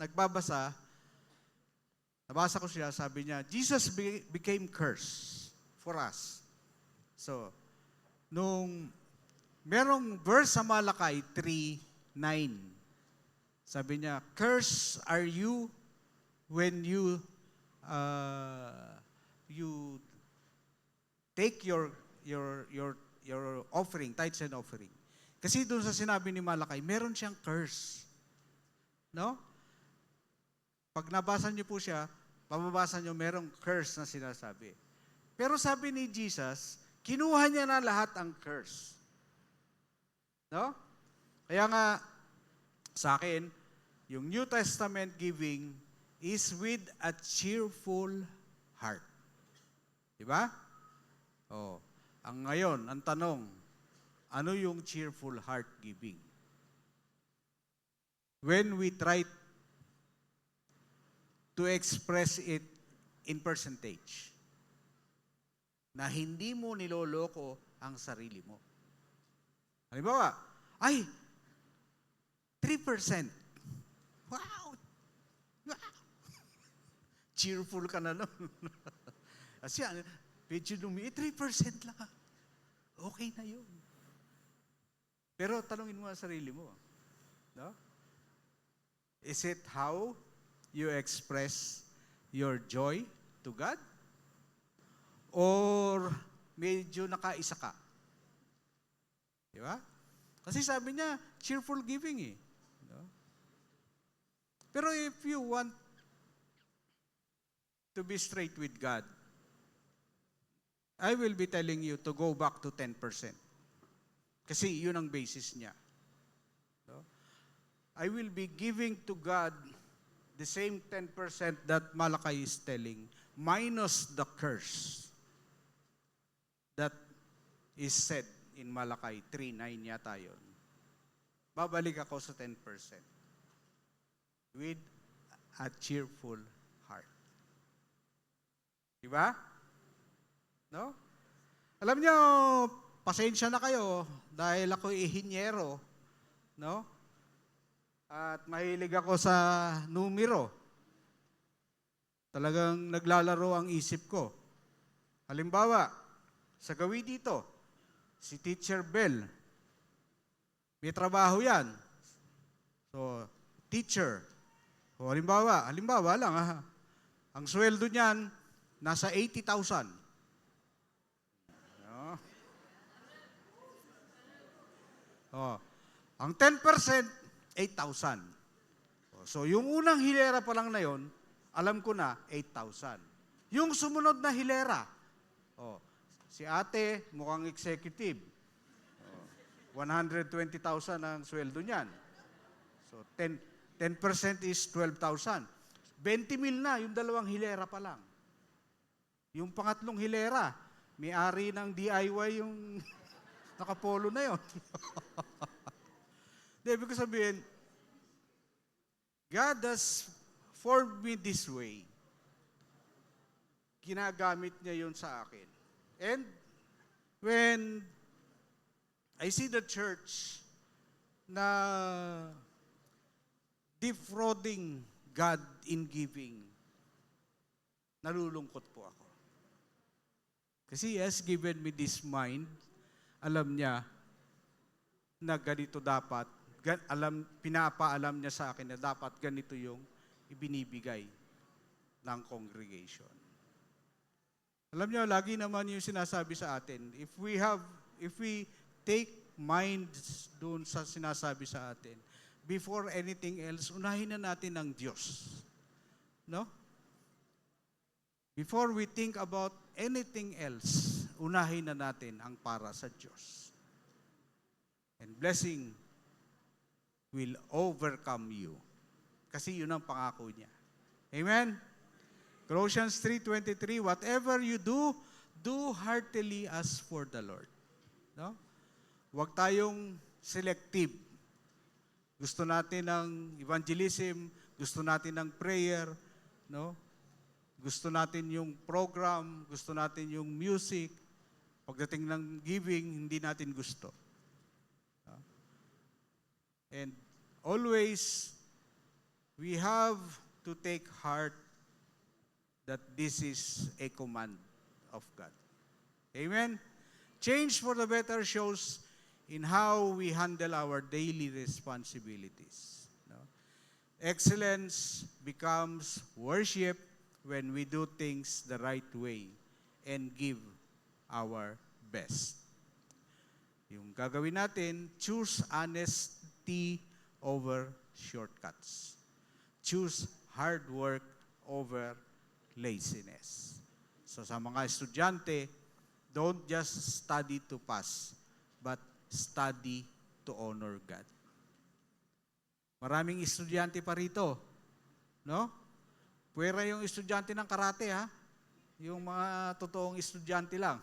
nagbabasa, nabasa ko siya, sabi niya, Jesus became curse for us. So, nung merong verse sa Malakay 3:9, sabi niya, curse are you when you take your offering, tithes and offering. Kasi doon sa sinabi ni Malakay, meron siyang curse. No? Pag nabasa niyo po siya, pababasa niyo merong curse na sinasabi. Pero sabi ni Jesus, kinuha niya na lahat ang curse. No? Kaya nga, sa akin, yung New Testament giving is with a cheerful heart. Diba? Oh, ang ngayon, ang tanong, ano yung cheerful heart giving? When we try to express it in percentage, na hindi mo niloloko ang sarili mo. Halimbawa, Ay, 3%. Wow! Wow! Cheerful ka na nun. Kasi medyo 3% lang. Okay na yun. Pero tanungin mo ang sarili mo. No? Is it how you express your joy to God? Or medyo nakaisa ka? Di ba? Kasi sabi niya, cheerful giving eh. No? Pero if you want to be straight with God, I will be telling you to go back to 10%. Kasi yun ang basis niya. No? I will be giving to God the same 10% that Malachi is telling, minus the curse that is said in Malachi 3:9 yata yun. Babalik ako sa 10% with a cheerful heart. Diba? No? Alam niyo, pasensya na kayo dahil ako ihinyero, no? At mahilig ako sa numero. Talagang naglalaro ang isip ko. Halimbawa, sa gawi dito, si Teacher Bell, may trabaho yan. So, teacher. O, halimbawa lang ha, ang sweldo niyan, nasa 80,000. No? O, ang 10%, 8,000. So, yung unang hilera pa lang na yon, alam ko na, 8,000. Yung sumunod na hilera, si ate, mukhang executive. 120,000 ang sweldo niyan. So, 10% is 12,000. 20,000 na, yung dalawang hilera pa lang. Yung pangatlong hilera, may-ari ng DIY yung nakapolo na yon. Ibig ko sabihin, God has formed me this way. Ginagamit niya yun sa akin. And when I see the church na defrauding God in giving, nalulungkot po ako. Kasi He has given me this mind, alam niya na ganito dapat, pinapaalam niya sa akin na dapat ganito yung ibinibigay ng congregation. Alam niyo, lagi naman yung sinasabi sa atin, if we take minds doon sa sinasabi sa atin, before anything else, unahin na natin ang Diyos. No? Before we think about anything else, unahin na natin ang para sa Diyos. And blessing will overcome you. Kasi yun ang pangako niya. Amen? Colossians 3:23, whatever you do, do heartily as for the Lord. No? Huwag tayong selective. Gusto natin ng evangelism, gusto natin ng prayer, no? Gusto natin yung program, gusto natin yung music. Pagdating ng giving, hindi natin gusto. No? And always, we have to take heart that this is a command of God. Amen? Change for the better shows in how we handle our daily responsibilities. No? Excellence becomes worship when we do things the right way and give our best. Yung gagawin natin, choose honesty over shortcuts. Choose hard work over laziness. So sa mga estudyante, don't just study to pass, but study to honor God. Maraming estudyante pa rito, no? Pwera yung estudyante ng karate, ha? Yung mga totoong estudyante lang.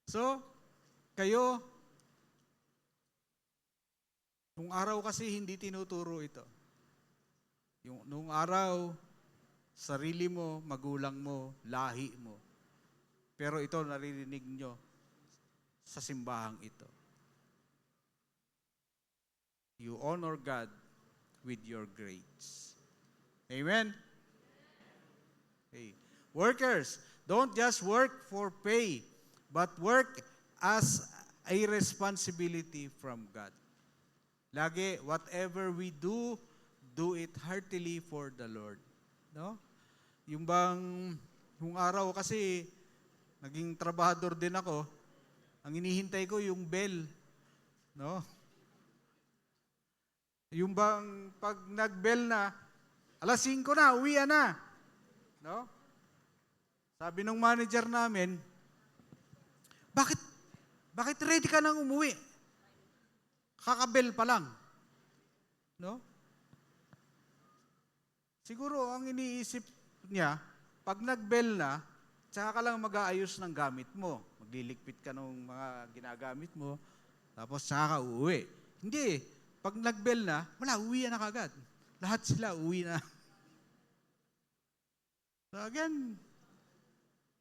So, kayo, nung araw kasi hindi tinuturo ito. Nung araw, sarili mo, magulang mo, lahi mo. Pero ito naririnig nyo sa simbahang ito. you honor God with your grades. Amen? Okay. Workers, don't just work for pay, but work as a responsibility from God. Lagi, whatever we do, do it heartily for the Lord. No? Yung araw kasi, naging trabahador din ako, ang inihintay ko yung bell. No? Yung bang pag nag-bell na, alas 5 na, uwian na. No? Sabi ng manager namin, bakit ready ka nang umuwi? Kakabel pa lang. No? Siguro ang iniisip niya, pag nag-bell na, tsaka ka lang mag-aayos ng gamit mo. Magliligpit ka ng mga ginagamit mo, tapos tsaka ka uuwi. Hindi. Pag nag-bell na, wala, uwi na kagad. Lahat sila uwi na. So again,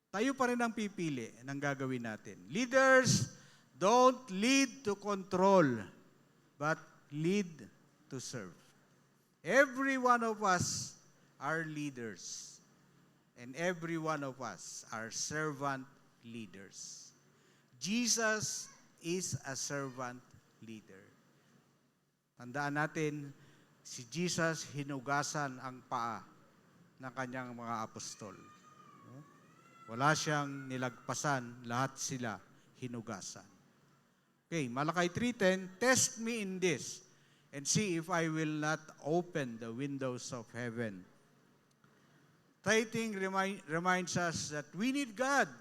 tayo pa rin ang pipili ng gagawin natin. Leaders don't lead to control, but lead to serve. Every one of us are leaders. And every one of us are servant leaders. Jesus is a servant leader. Tandaan natin, si Jesus hinugasan ang paa ng kanyang mga apostol. Wala siyang nilagpasan, lahat sila hinugasan. Okay, Malakay 3:10, test me in this and see if I will not open the windows of heaven. Tithing reminds us that we need God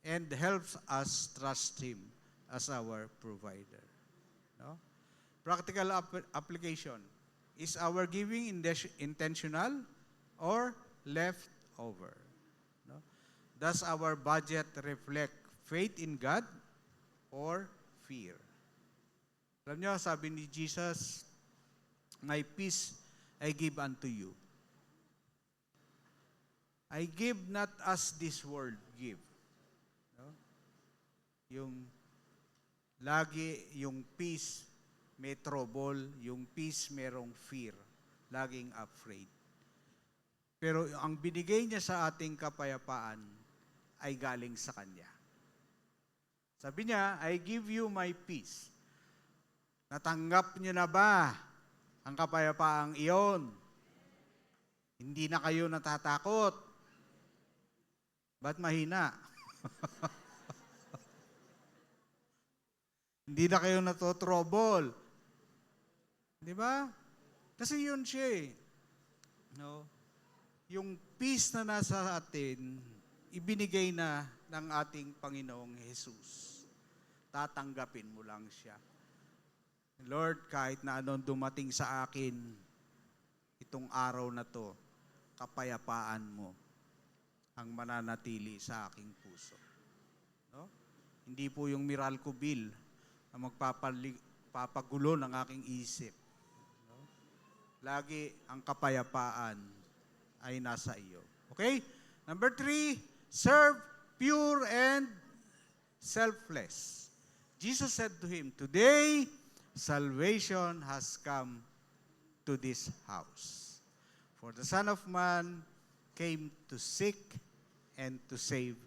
and helps us trust Him as our provider. No? Practical application. Is our giving intentional or leftover? No? Does our budget reflect faith in God or fear? Alam niyo, sabi ni Jesus, my peace I give unto you. I give not as this world give. No? Yung lagi, yung peace may trouble, yung peace merong fear, laging afraid. Pero ang binigay niya sa ating kapayapaan ay galing sa Kanya. Sabi niya, I give you my peace. Natanggap niyo na ba ang kapayapaang iyon? Hindi na kayo natatakot. Ba't mahina? Hindi na kayo natotrouble. Di ba? Kasi yun siya eh. No? Yung peace na nasa atin, ibinigay na ng ating Panginoong Jesus. Tatanggapin mo lang siya. Lord, kahit na anong dumating sa akin, itong araw na to, kapayapaan mo ang mananatili sa aking puso. No? Hindi po yung Meralco bill ang magpapagulo ng aking isip. No? Lagi ang kapayapaan ay nasa iyo. Okay? Number 3, serve pure and selfless. Jesus said to him, today, salvation has come to this house. For the Son of Man came to seek and to save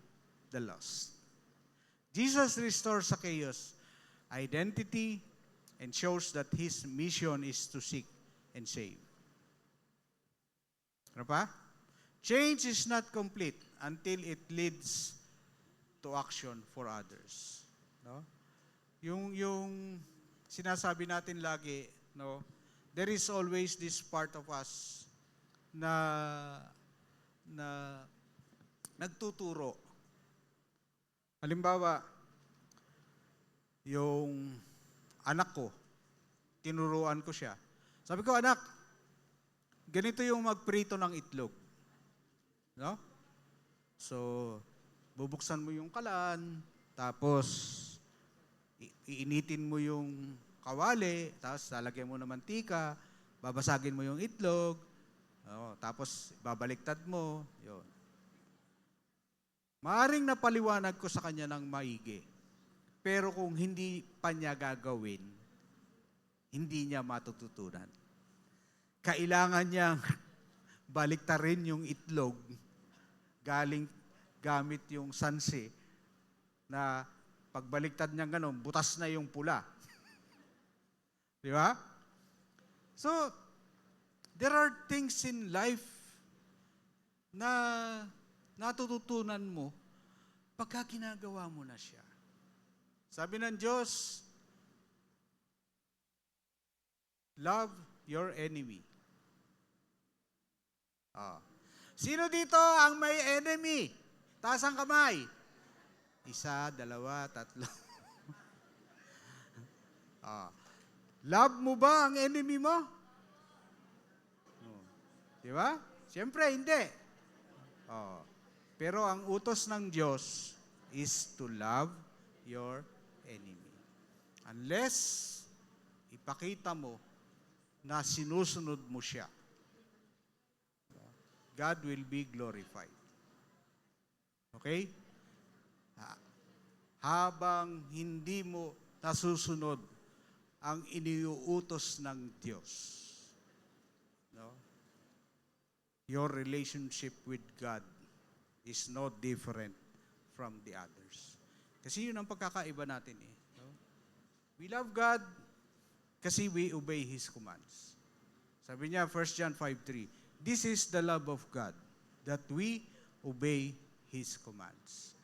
the lost. Jesus restores Zacchaeus' identity and shows that his mission is to seek and save. Ano pa? Change is not complete until it leads to action for others. No? Yung sinasabi natin lagi, no? There is always this part of us na nagtuturo. Halimbawa, yung anak ko, tinuruan ko siya. Sabi ko, anak, ganito yung magprito ng itlog. No? So, bubuksan mo yung kalan, tapos iinitin mo yung kawali, tapos lalagyan mo ng mantika, babasagin mo yung itlog, tapos babaliktad mo, yun. Maaring napaliwanag ko sa kanya ng maigi. Pero kung hindi pa niya gagawin, hindi niya matututunan. Kailangan niyang baliktarin yung itlog gamit yung sansi na pagbaliktad niya gano'n, butas na yung pula. Di ba? So, there are things in life na natututunan mo pagka ginagawa mo na siya. Sabi ng Diyos, love your enemy. Sino dito ang may enemy? Taas ang kamay. 1, 2, 3. Love mo ba ang enemy mo? Di ba? Siyempre, hindi. Pero ang utos ng Diyos is to love your enemy. Unless ipakita mo na sinusunod mo siya, God will be glorified. Okay? Habang hindi mo nasusunod ang iniuutos ng Diyos, no? Your relationship with God is no different from the others. Kasi yun ang pagkakaiba natin eh. No? We love God kasi we obey His commands. Sabi niya, 1 John 5:3, this is the love of God, that we obey His commands.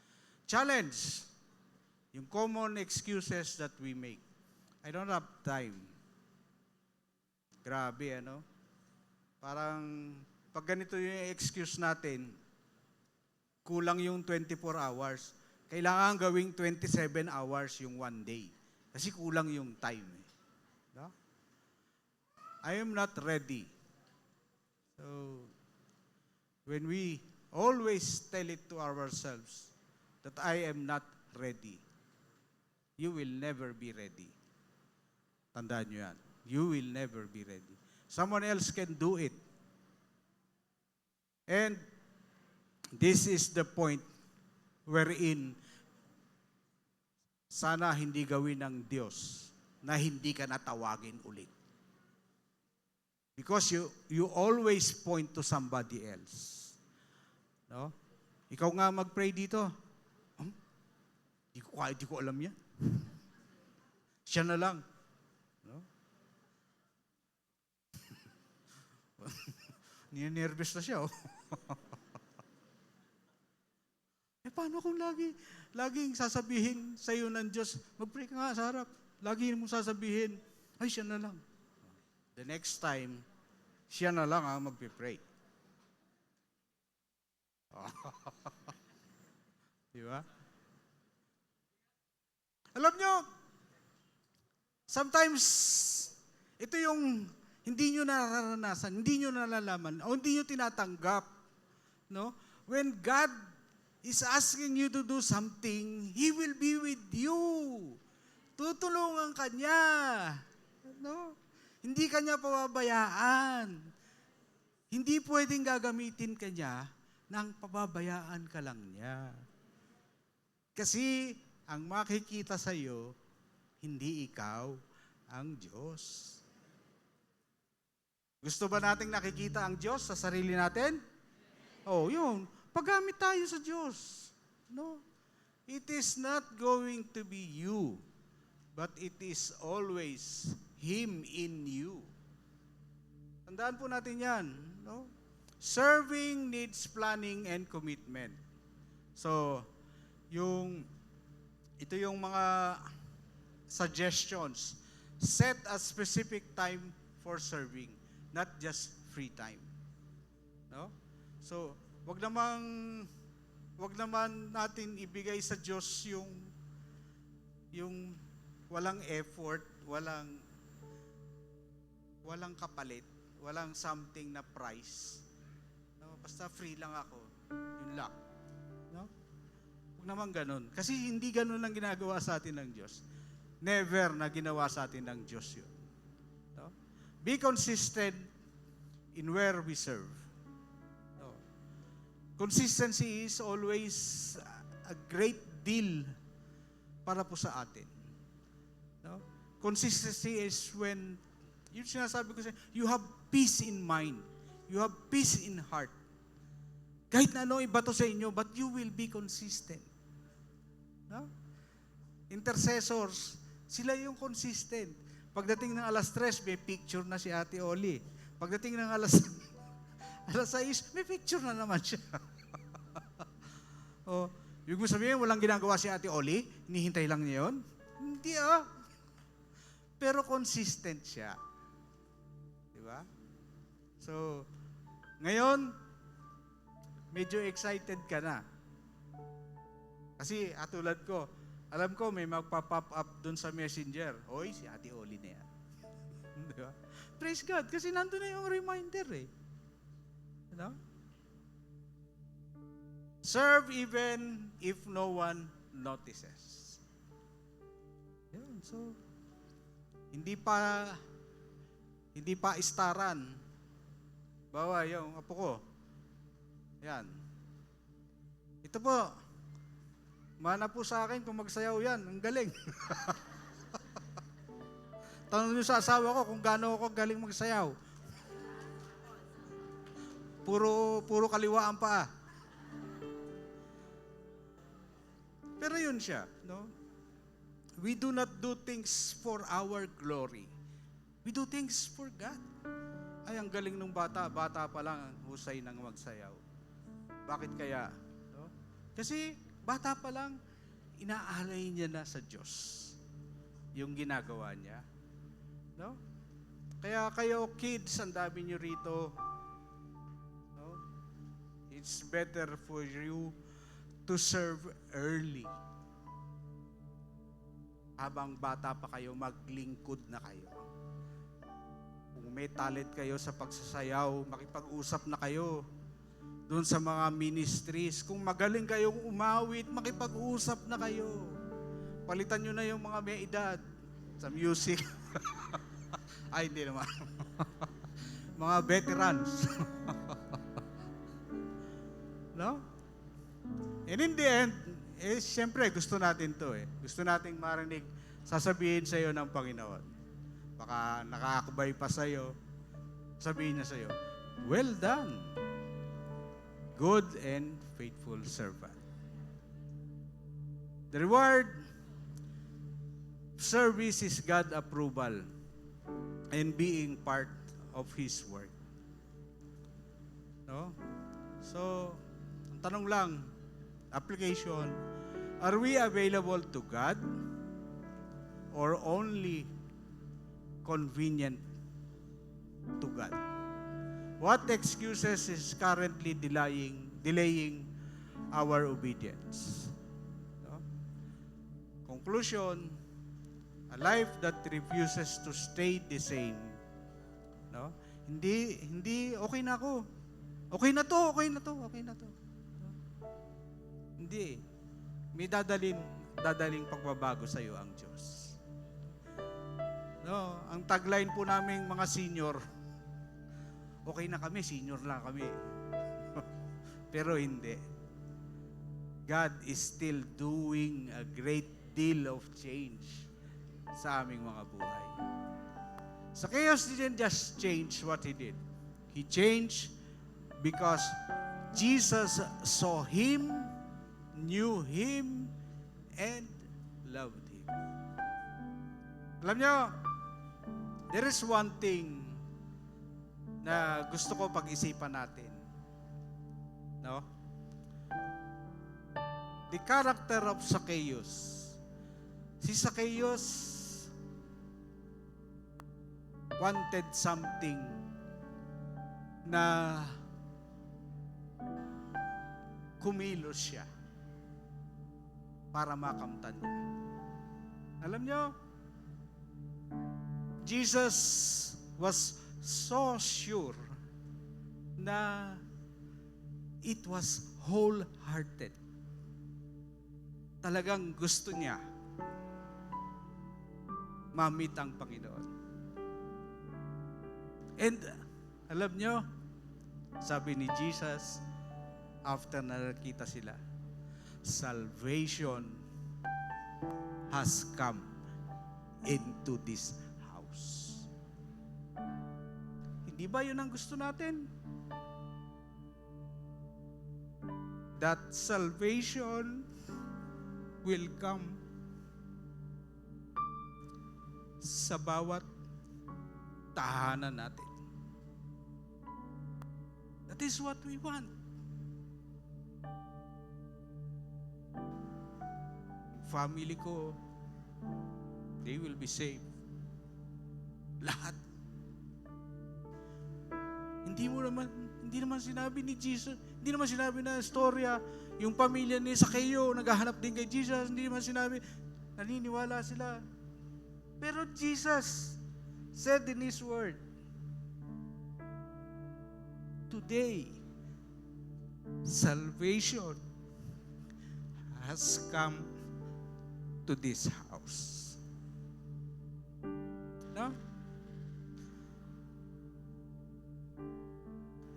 Challenge, yung common excuses that we make. I don't have time. Grabe, ano? Parang, pag ganito yung excuse natin, kulang yung 24 hours. Kailangan gawing 27 hours yung one day. Kasi kulang yung time. No? I am not ready. So, when we always tell it to ourselves that I am not ready, you will never be ready. Tandaan nyo yan. You will never be ready. Someone else can do it. And this is the point wherein sana hindi gawin ng Diyos na hindi ka natawagin ulit. Because you always point to somebody else. No? Ikaw nga mag-pray dito. Di ko alam yan. Siya na lang. No? Ninervous na siya. Oh. Paano kung laging sasabihin sa iyo ng Diyos, mag-pray ka nga sa harap. Lagi mong sasabihin, ay siya na lang. The next time, siya na lang ang magpipray. Di ba? Alam nyo, sometimes, ito yung hindi nyo nararanasan, hindi nyo nalalaman, o hindi nyo tinatanggap. No? When God is asking you to do something, He will be with you. Tutulungan ka niya. No? Hindi ka niya pababayaan. Hindi pwedeng gagamitin ka niya nang pababayaan ka lang niya. Kasi ang makikita sa iyo, hindi ikaw ang Diyos. Gusto ba nating nakikita ang Diyos sa sarili natin? Oh, yun. Paggamit tayo sa Diyos. No? It is not going to be you, but it is always Him in you. Tandaan po natin yan. No? Serving needs planning and commitment. So, ito yung mga suggestions. Set a specific time for serving, not just free time. No? So, wag naman natin ibigay sa Diyos yung walang effort, walang kapalit, walang something na price. No? Basta free lang ako. Yun lang. No? Huwag naman ganun. Kasi hindi ganun ang ginagawa sa atin ng Diyos. Never na ginawa sa atin ng Diyos yun. No? Be consistent in where we serve. No? Consistency is always a great deal para po sa atin. No? Consistency is when, yung sinasabi ko sa'yo, you have peace in mind. You have peace in heart. Kahit na ano ibato sa inyo, but you will be consistent. No? Intercessors, sila yung consistent. Pagdating ng alas 3, may picture na si Ate Oli. Pagdating ng alas 6, may picture na naman siya. Oh, yung mo sabihin, walang ginagawa si Ate Oli, hinihintay lang niya yun? Hindi Pero consistent siya. Di ba? So, ngayon, medyo excited ka na. Kasi atulad ko, alam ko may magpa-pop up dun sa messenger. Hoy, si Ate Oli na yan. Di ba? Praise God, kasi nandun na yung reminder eh. No? Serve even if no one notices. Yun, so, hindi pa istaran. Bawa, yung apo ko. Yan. Ito po, mana po sa akin kung magsayaw yan. Ang galing. Tanong niyo sa asawa ko kung gaano ako galing magsayaw. Puro kaliwa ang paa. Pero yun siya, no? We do not do things for our glory. We do things for God. Ay, ang galing ng bata. Bata pa lang, husay nang magsayaw. Bakit kaya? No? Kasi bata pa lang, inaalay niya na sa Diyos yung ginagawa niya. No? Kaya kayo kids, ang dami niyo rito. No? It's better for you to serve early. Habang bata pa kayo, maglingkod na kayo. Kung may talent kayo sa pagsasayaw, makipag-usap na kayo doon sa mga ministries. Kung magaling kayong umawit, makipag-usap na kayo. Palitan nyo na yung mga may edad sa music. Ay, hindi naman. Mga veterans. No? And in the end, siyempre, gusto natin to eh. Gusto nating marinig, sasabihin sa iyo ng Panginoon. Baka nakakabay pa sa iyo, sabihin niya sa iyo, well done, good and faithful servant. The reward of service is God approval and being part of His work. No? So, ang tanong lang, application, are we available to God or only convenient to God? What excuses is currently delaying our obedience? No? Conclusion, a life that refuses to stay the same. No? Hindi okay na ako. Okay na to. Hindi. May dadaling pagbabago sa iyo ang Diyos. No, ang tagline po naming mga senior, okay na kami, senior lang kami. Pero hindi. God is still doing a great deal of change sa aming mga buhay. Zacchaeus didn't just change what he did. He changed because Jesus saw him, knew him, and loved him. Alam nyo, there is one thing na gusto ko pag-isipan natin. No? The character of Zacchaeus. Si Zacchaeus wanted something na kumilos siya para makamtan niya. Alam nyo, Jesus was so sure na it was wholehearted. Talagang gusto niya ma-meet ang Panginoon. And alam nyo, sabi ni Jesus, after na nakita sila, salvation has come into this house. Hindi ba yun ang gusto natin? That salvation will come sa bawat tahanan natin. That is what we want. Family ko, they will be saved. Lahat. Hindi naman sinabi ni Jesus, hindi naman sinabi na storya, yung pamilya ni Zacchaeus naghahanap din kay Jesus, hindi naman sinabi, naniniwala sila. Pero Jesus said in His Word, today, salvation has come to this house. No?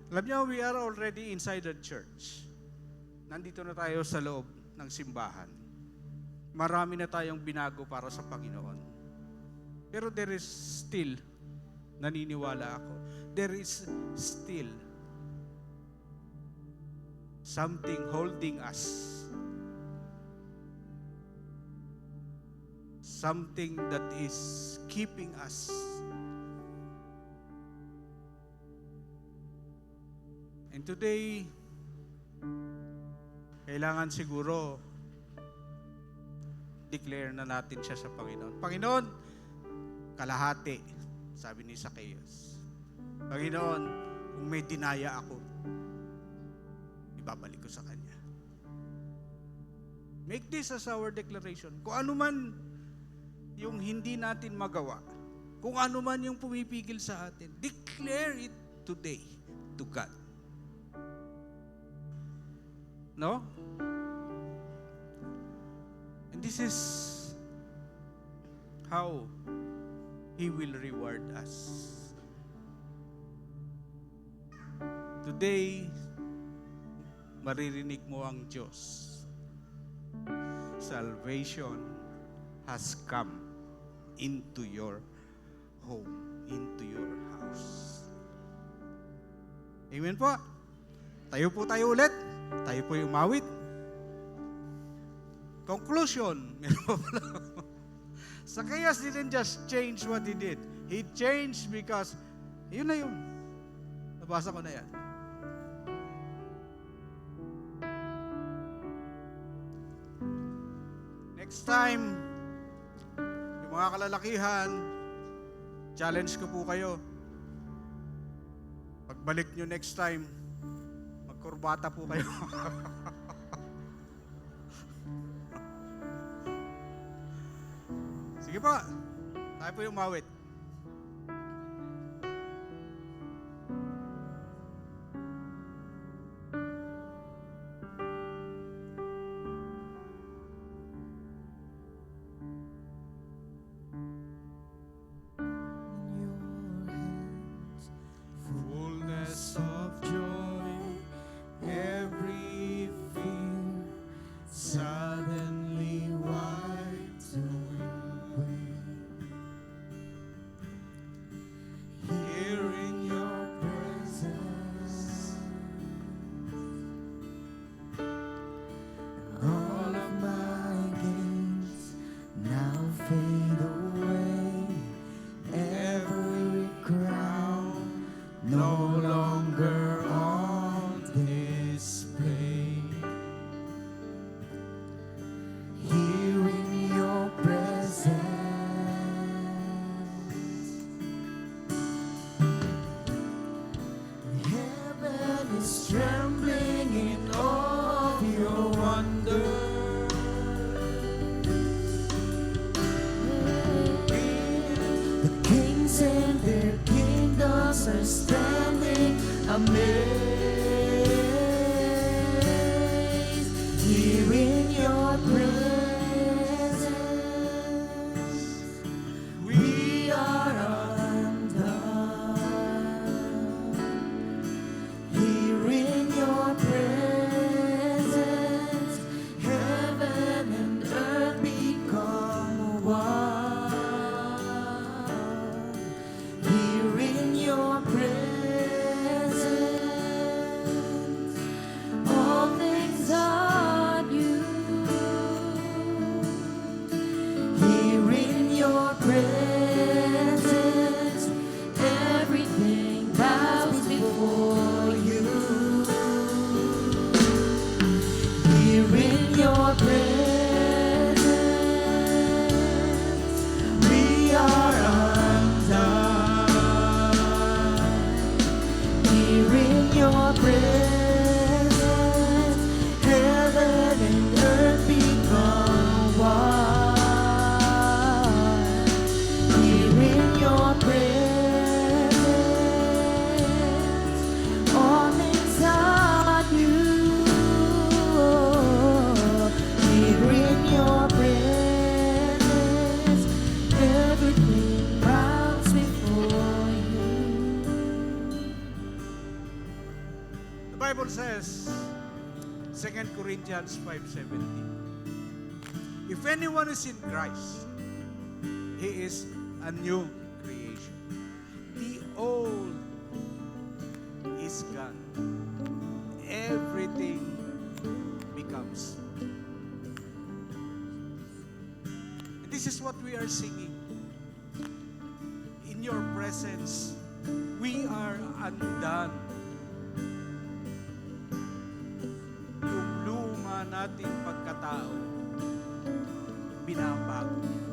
Alam niyo, we are already inside the church. Nandito na tayo sa loob ng simbahan. Marami na tayong binago para sa Panginoon. Pero there is still, naniniwala ako, there is still something holding us. Something that is keeping us. And today, kailangan siguro declare na natin siya sa Panginoon. Panginoon, kalahati, sabi ni Zacchaeus. Panginoon, kung may dinaya ako, ibabalik ko sa Kanya. Make this as our declaration. Kung ano man yung hindi natin magawa, kung ano man yung pumipigil sa atin, declare it today to God. No? And this is how He will reward us. Today, maririnig mo ang Diyos. Salvation has come into your home, into your house. Amen po. Tayo po tayo ulit. Tayo po yung mawit. Conclusion. Zacchaeus didn't just change what he did. He changed because, yun na yun. Nabasa ko na yan. Next time, yung mga kalalakihan, challenge ko po kayo. Pagbalik nyo next time, magkurbata po kayo. Sige po, tayo po yung mawit. Fullness of joy, every fear suddenly wiped away. Here in your presence, All of my gains now fade away. Every crown no longer on display. Here in your presence, heaven is trembling in all of your wonder. The kings and their kingdoms are standing amazed. Here in your presence, we are undone. Here in your presence, heaven and earth become one. Bible says, 2 Corinthians 5:17, if anyone is in Christ, he is a new creation. The old is gone. Everything becomes new. And this is what we are singing. In your presence, we are undone. Yung luma nating pagkatao, binabago niya.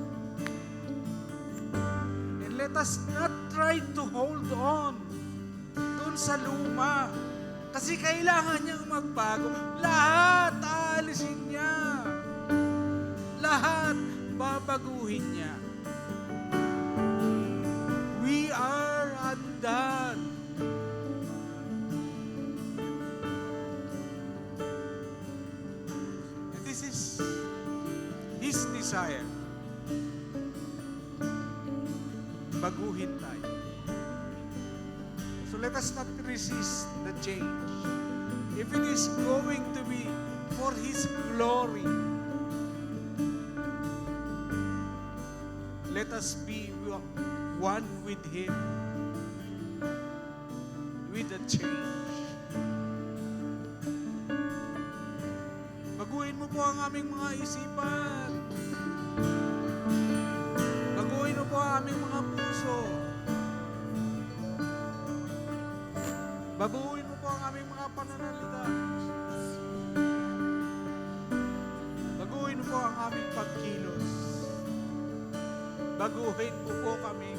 And let us not try to hold on dun sa luma. Kasi kailangan niyang magbago. Lahat aalisin niya. Lahat babaguhin niya. We are undone. And this is His desire. Baguhin tayo. So let us not resist the change. If it is going to be for His glory, let us be one with Him, with the change. Baguhin mo po ang aming mga isipan. Baguhin mo po ang aming mga puso. Baguhin mo po ang aming mga pananalita. Baguhin mo po ang aming pagkilos. Baguhin mo po kami.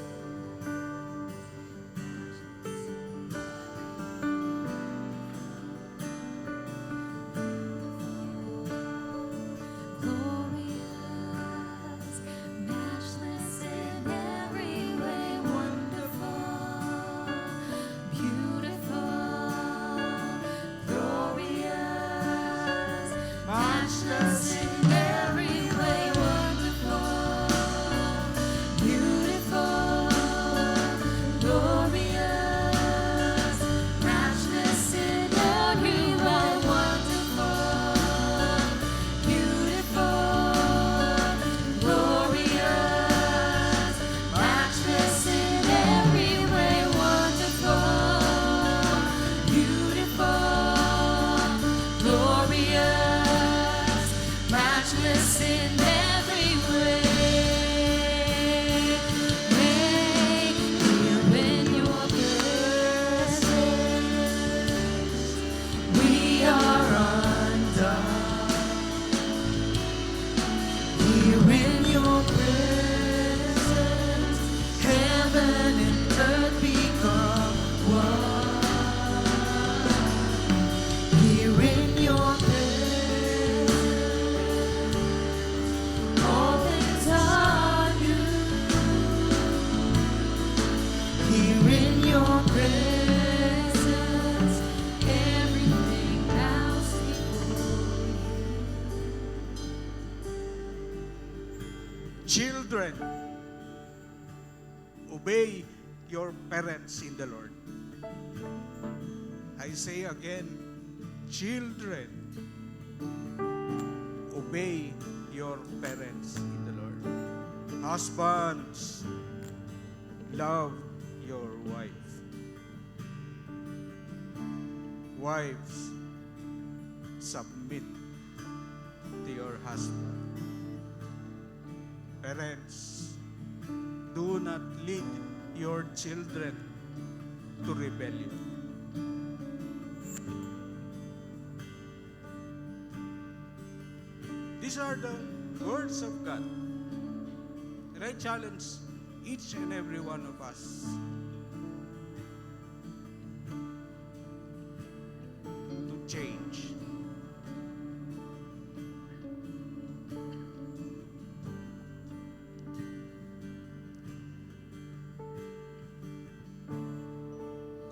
Glorious, matchless in every way, wonderful, beautiful, glorious, matchless in every way, wonderful, beautiful, glorious, matchless in every way, wonderful, beautiful, glorious, matchless in every way, wonderful, beautiful, glorious, matchless in every way. Here in your presence, we are undone. Here in your presence, heaven and earth become one. Here in your presence, all things are new. Here in your presence, everything bows before you. Children, obey your parents in the Lord. I say again, children, obey your parents in the Lord. Husbands, love your wife. Wives, submit to your husband. Parents, do not lead your children to rebellion. These are the words of God. And I challenge each and every one of us to change.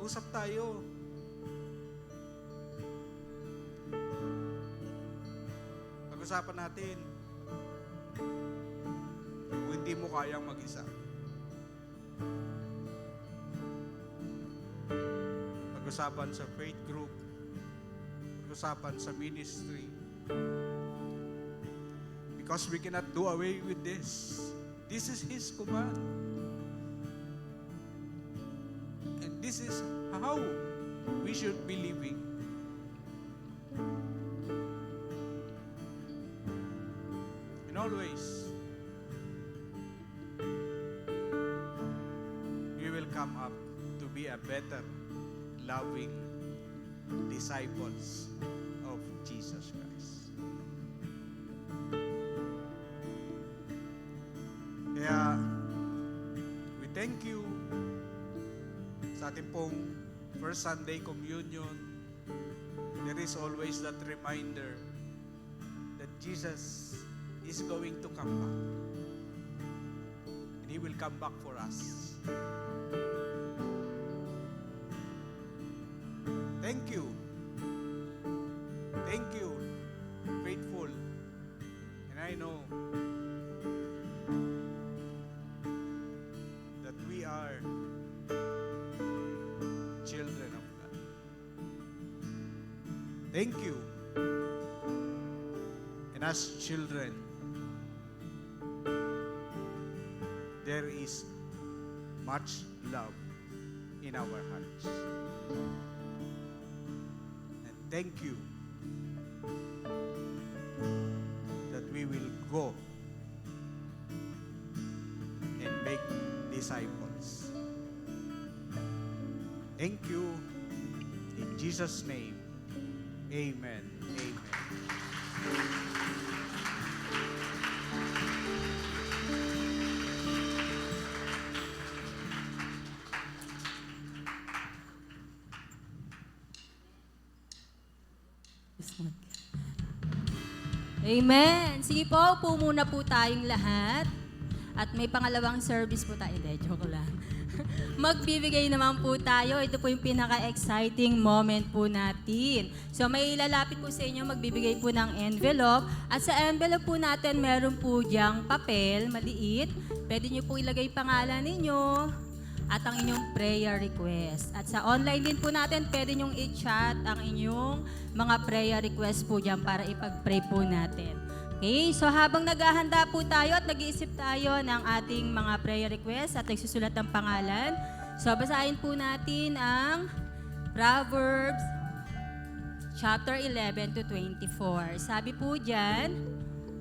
Usap tayo. Pag-usapan natin kung hindi mo kayang mag-isa. Pag-usapan sa faith group, pinag-usapan sa ministry. Because we cannot do away with this. This is His command. And this is how we should be living. And always, we will come up to be a better, loving disciples of Jesus Christ. Kaya, we thank you sa ating pong First Sunday Communion. There is always that reminder that Jesus is going to come back. And He will come back for us. Thank you. Thank you, faithful. And I know that we are children of God. Thank you. And as children, there is much love in our hearts. And thank you that we will go and make disciples. Thank you. In Jesus' name, amen. Amen. Amen. Sige po, upo muna po tayong lahat. At may pangalawang service po tayo. Hindi, joke lang. Magbibigay naman po tayo. Ito po yung pinaka-exciting moment po natin. So may ilalapit po sa inyo, magbibigay po ng envelope. At sa envelope po natin, meron po diyang papel, maliit. Pwede nyo po ilagay pangalan ninyo at ang inyong prayer request. At sa online din po natin, pwede nyong i-chat ang inyong mga prayer request po dyan para ipag-pray po natin. Okay, so habang naghahanda po tayo at nag-iisip tayo ng ating mga prayer request at nagsusulat ng pangalan, so basahin po natin ang Proverbs chapter 11 to 24. Sabi po dyan,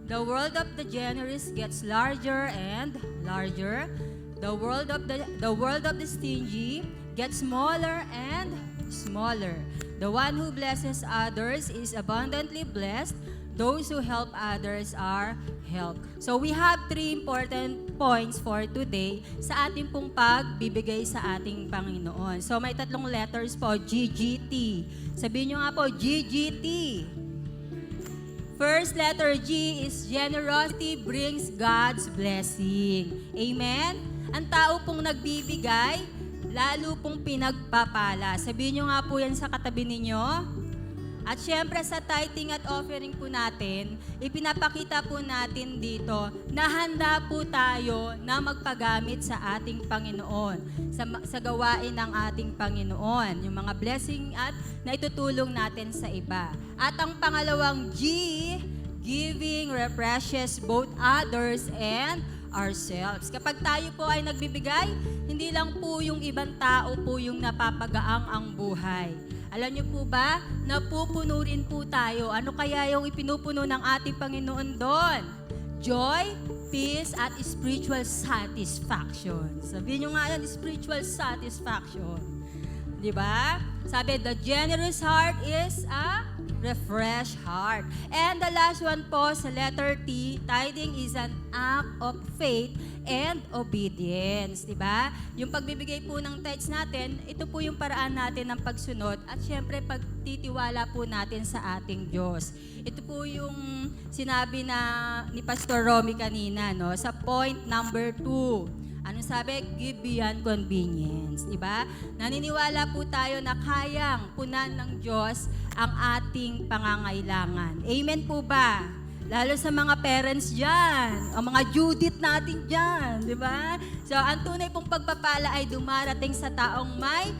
the world of the generous gets larger and larger. The world of the stingy gets smaller and smaller. The one who blesses others is abundantly blessed. Those who help others are helped. So we have 3 important points for today sa ating pong pagbibigay sa ating Panginoon. So may 3 letters po, GGT. Sabihin nyo nga po, GGT. First letter G is generosity brings God's blessing. Amen? Ang tao pong nagbibigay, lalo pong pinagpapala. Sabihin nyo nga po yan sa katabi ninyo. At syempre sa tithing at offering po natin, ipinapakita po natin dito na handa po tayo na magpagamit sa ating Panginoon, sa gawain ng ating Panginoon, yung mga blessing at naitutulong natin sa iba. At ang pangalawang G, giving refreshes both others and ourselves. Kapag tayo po ay nagbibigay, hindi lang po yung ibang tao po yung napapagaang ang buhay. Alam niyo po ba, napupuno rin po tayo. Ano kaya yung ipinupuno ng ating Panginoon doon? Joy, peace, at spiritual satisfaction. Sabihin niyo nga yan, spiritual satisfaction. Di ba? Sabi, the generous heart is a refreshed heart. And the last one po, sa letter T, tithing is an act of faith and obedience, di ba? Yung pagbibigay po ng tithes natin, ito po yung paraan natin ng pagsunod at syempre pagtitiwala po natin sa ating Diyos. Ito po yung sinabi na ni Pastor Romy kanina, no? Sa point number 2. Anong sabi? Give beyond convenience, di ba? Naniniwala po tayo na kayang punan ng Diyos ang ating pangangailangan. Amen po ba? Lalo sa mga parents dyan, ang mga Judith natin dyan, di ba? So, ang tunay pong pagpapala ay dumarating sa taong may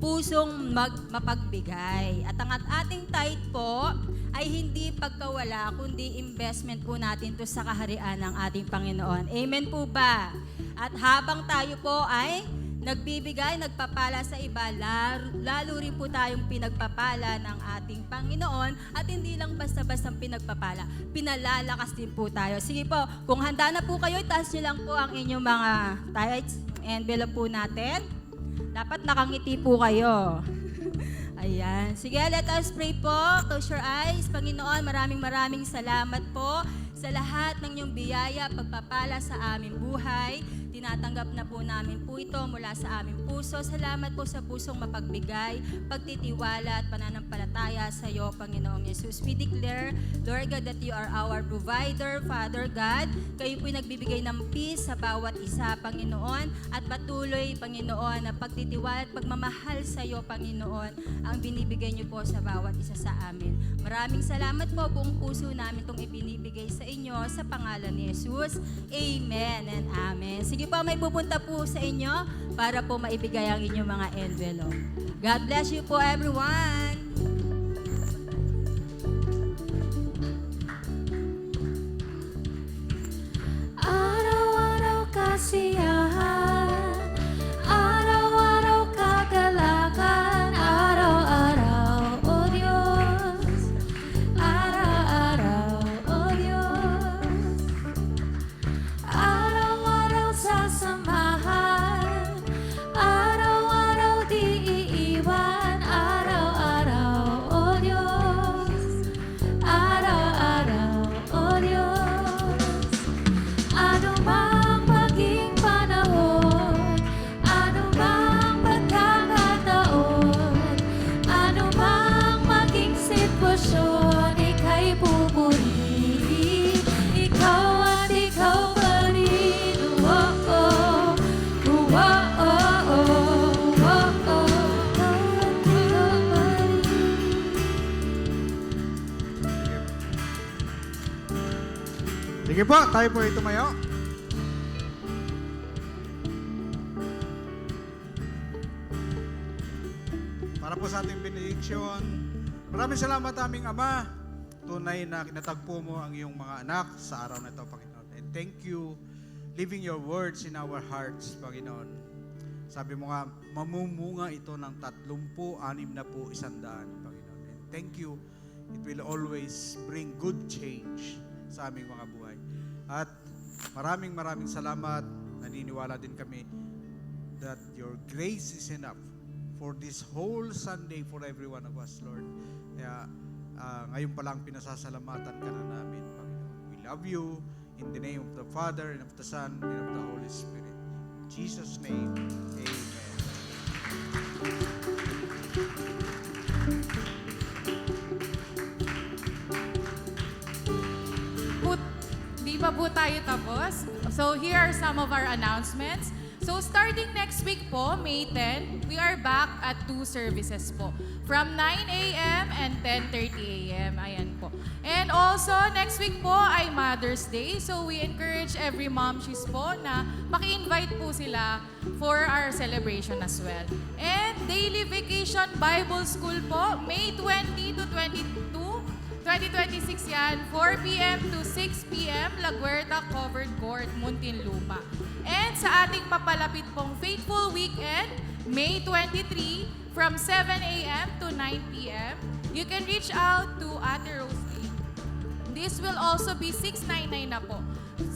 pusong mapagbigay. At ang ating tithe po ay hindi pagkawala, kundi investment po natin to sa kaharian ng ating Panginoon. Amen po ba? At habang tayo po ay nagbibigay, nagpapala sa iba, lalo rin po tayong pinagpapala ng ating Panginoon at hindi lang basta-bastang pinagpapala, pinalalakas din po tayo. Sige po, kung handa na po kayo, taas nyo lang po ang inyong mga tithes, envelope po natin. Dapat nakangiti po kayo. Ayan. Sige, let us pray po. Close your eyes. Panginoon, maraming salamat po sa lahat ng iyong biyaya, pagpapala sa aming buhay. Tinatanggap na po namin po ito mula sa aming puso. Salamat po sa pusong mapagbigay, pagtitiwala at pananampalataya sa iyo, Panginoong Yesus. We declare, Lord God, that you are our provider, Father God. Kayo po'y nagbibigay ng peace sa bawat isa, Panginoon. At patuloy, Panginoon, na pagtitiwala at pagmamahal sa iyo, Panginoon, ang binibigay niyo po sa bawat isa sa amin. Maraming salamat po, buong puso namin itong ibinibigay sa inyo sa pangalan ni Jesus. Amen and amen. Sige po, may pupunta po sa inyo para po maibigay ang inyong mga envelope. God bless you po, everyone. Araw-araw kasiyahan, araw-araw kagalakan, araw-araw, O Diyos, araw-araw, O Diyos, araw-araw sasamahan, araw-araw di iiwan, araw-araw, O Diyos, araw-araw, O Diyos. Ano mang maging panahon, ano mang pagkakataon, ano mang maging sitwasyon, ika'y pupurihin. Ikaw at ikaw pa rin. Oh, oh, oh, oh, oh, oh. Ikaw at ikaw pa rin. Sige po, tayo po ay tumayo. Para po sa ating benediction. Maraming salamat aming Ama. Tunay na kinatagpo mo ang iyong mga anak sa araw na ito, Panginoon. And thank you, living your words in our hearts, Panginoon. Sabi mo nga, mamumunga ito ng 36 na po 100, Panginoon. And thank you, it will always bring good change sa aming mga buhay. At maraming salamat. Naniniwala din kami that your grace is enough for this whole Sunday for every one of us, Lord. Kaya ngayon pa lang pinasasalamatan ka na namin, Panginoon. We love you in the name of the Father and of the Son and of the Holy Spirit. In Jesus' name, amen. Di pa po tayo tapos. So here are some of our announcements. So starting next week po, May 10, we are back at 2 services po. From 9 a.m. and 10:30 a.m. Ayan po. And also, next week po ay Mother's Day. So we encourage every mom she's po na maki-invite po sila for our celebration as well. And Daily Vacation Bible School po, May 20 to 22, 2026 yan, 4 p.m. to 6 p.m. La Huerta Covered Court, Muntinlupa. And sa ating papalapit pong Faithful Weekend, May 23, from 7 a.m. to 9 p.m., you can reach out to Ate Rosie. This will also be 699 na po,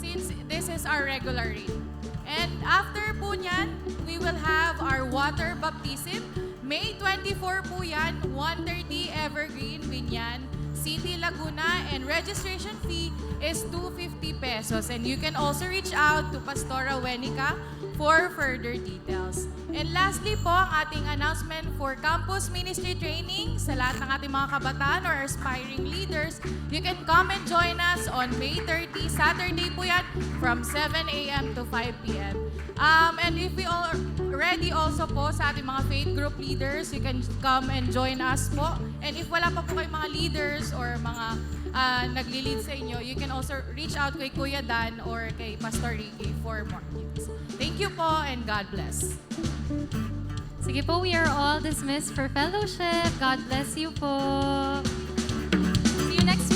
since this is our regular rate. And after po nyan, we will have our water baptism. May 24 po yan, 1:30 Evergreen, Binyan City, Laguna, and registration fee is 250 pesos. And you can also reach out to Pastora Wenica for further details. And lastly po, ang ating announcement for campus ministry training sa lahat ng ating mga kabataan or aspiring leaders, you can come and join us on May 30, Saturday po yan, from 7 a.m. to 5 p.m. And if we are ready also po sa ating mga faith group leaders, you can come and join us po. And if wala pa po kayong mga leaders or mga nagli-lead sa inyo, you can also reach out kay Kuya Dan or kay Pastor Ricky for more news. Thank you po and God bless. Sige po, we are all dismissed for fellowship. God bless you po. See you next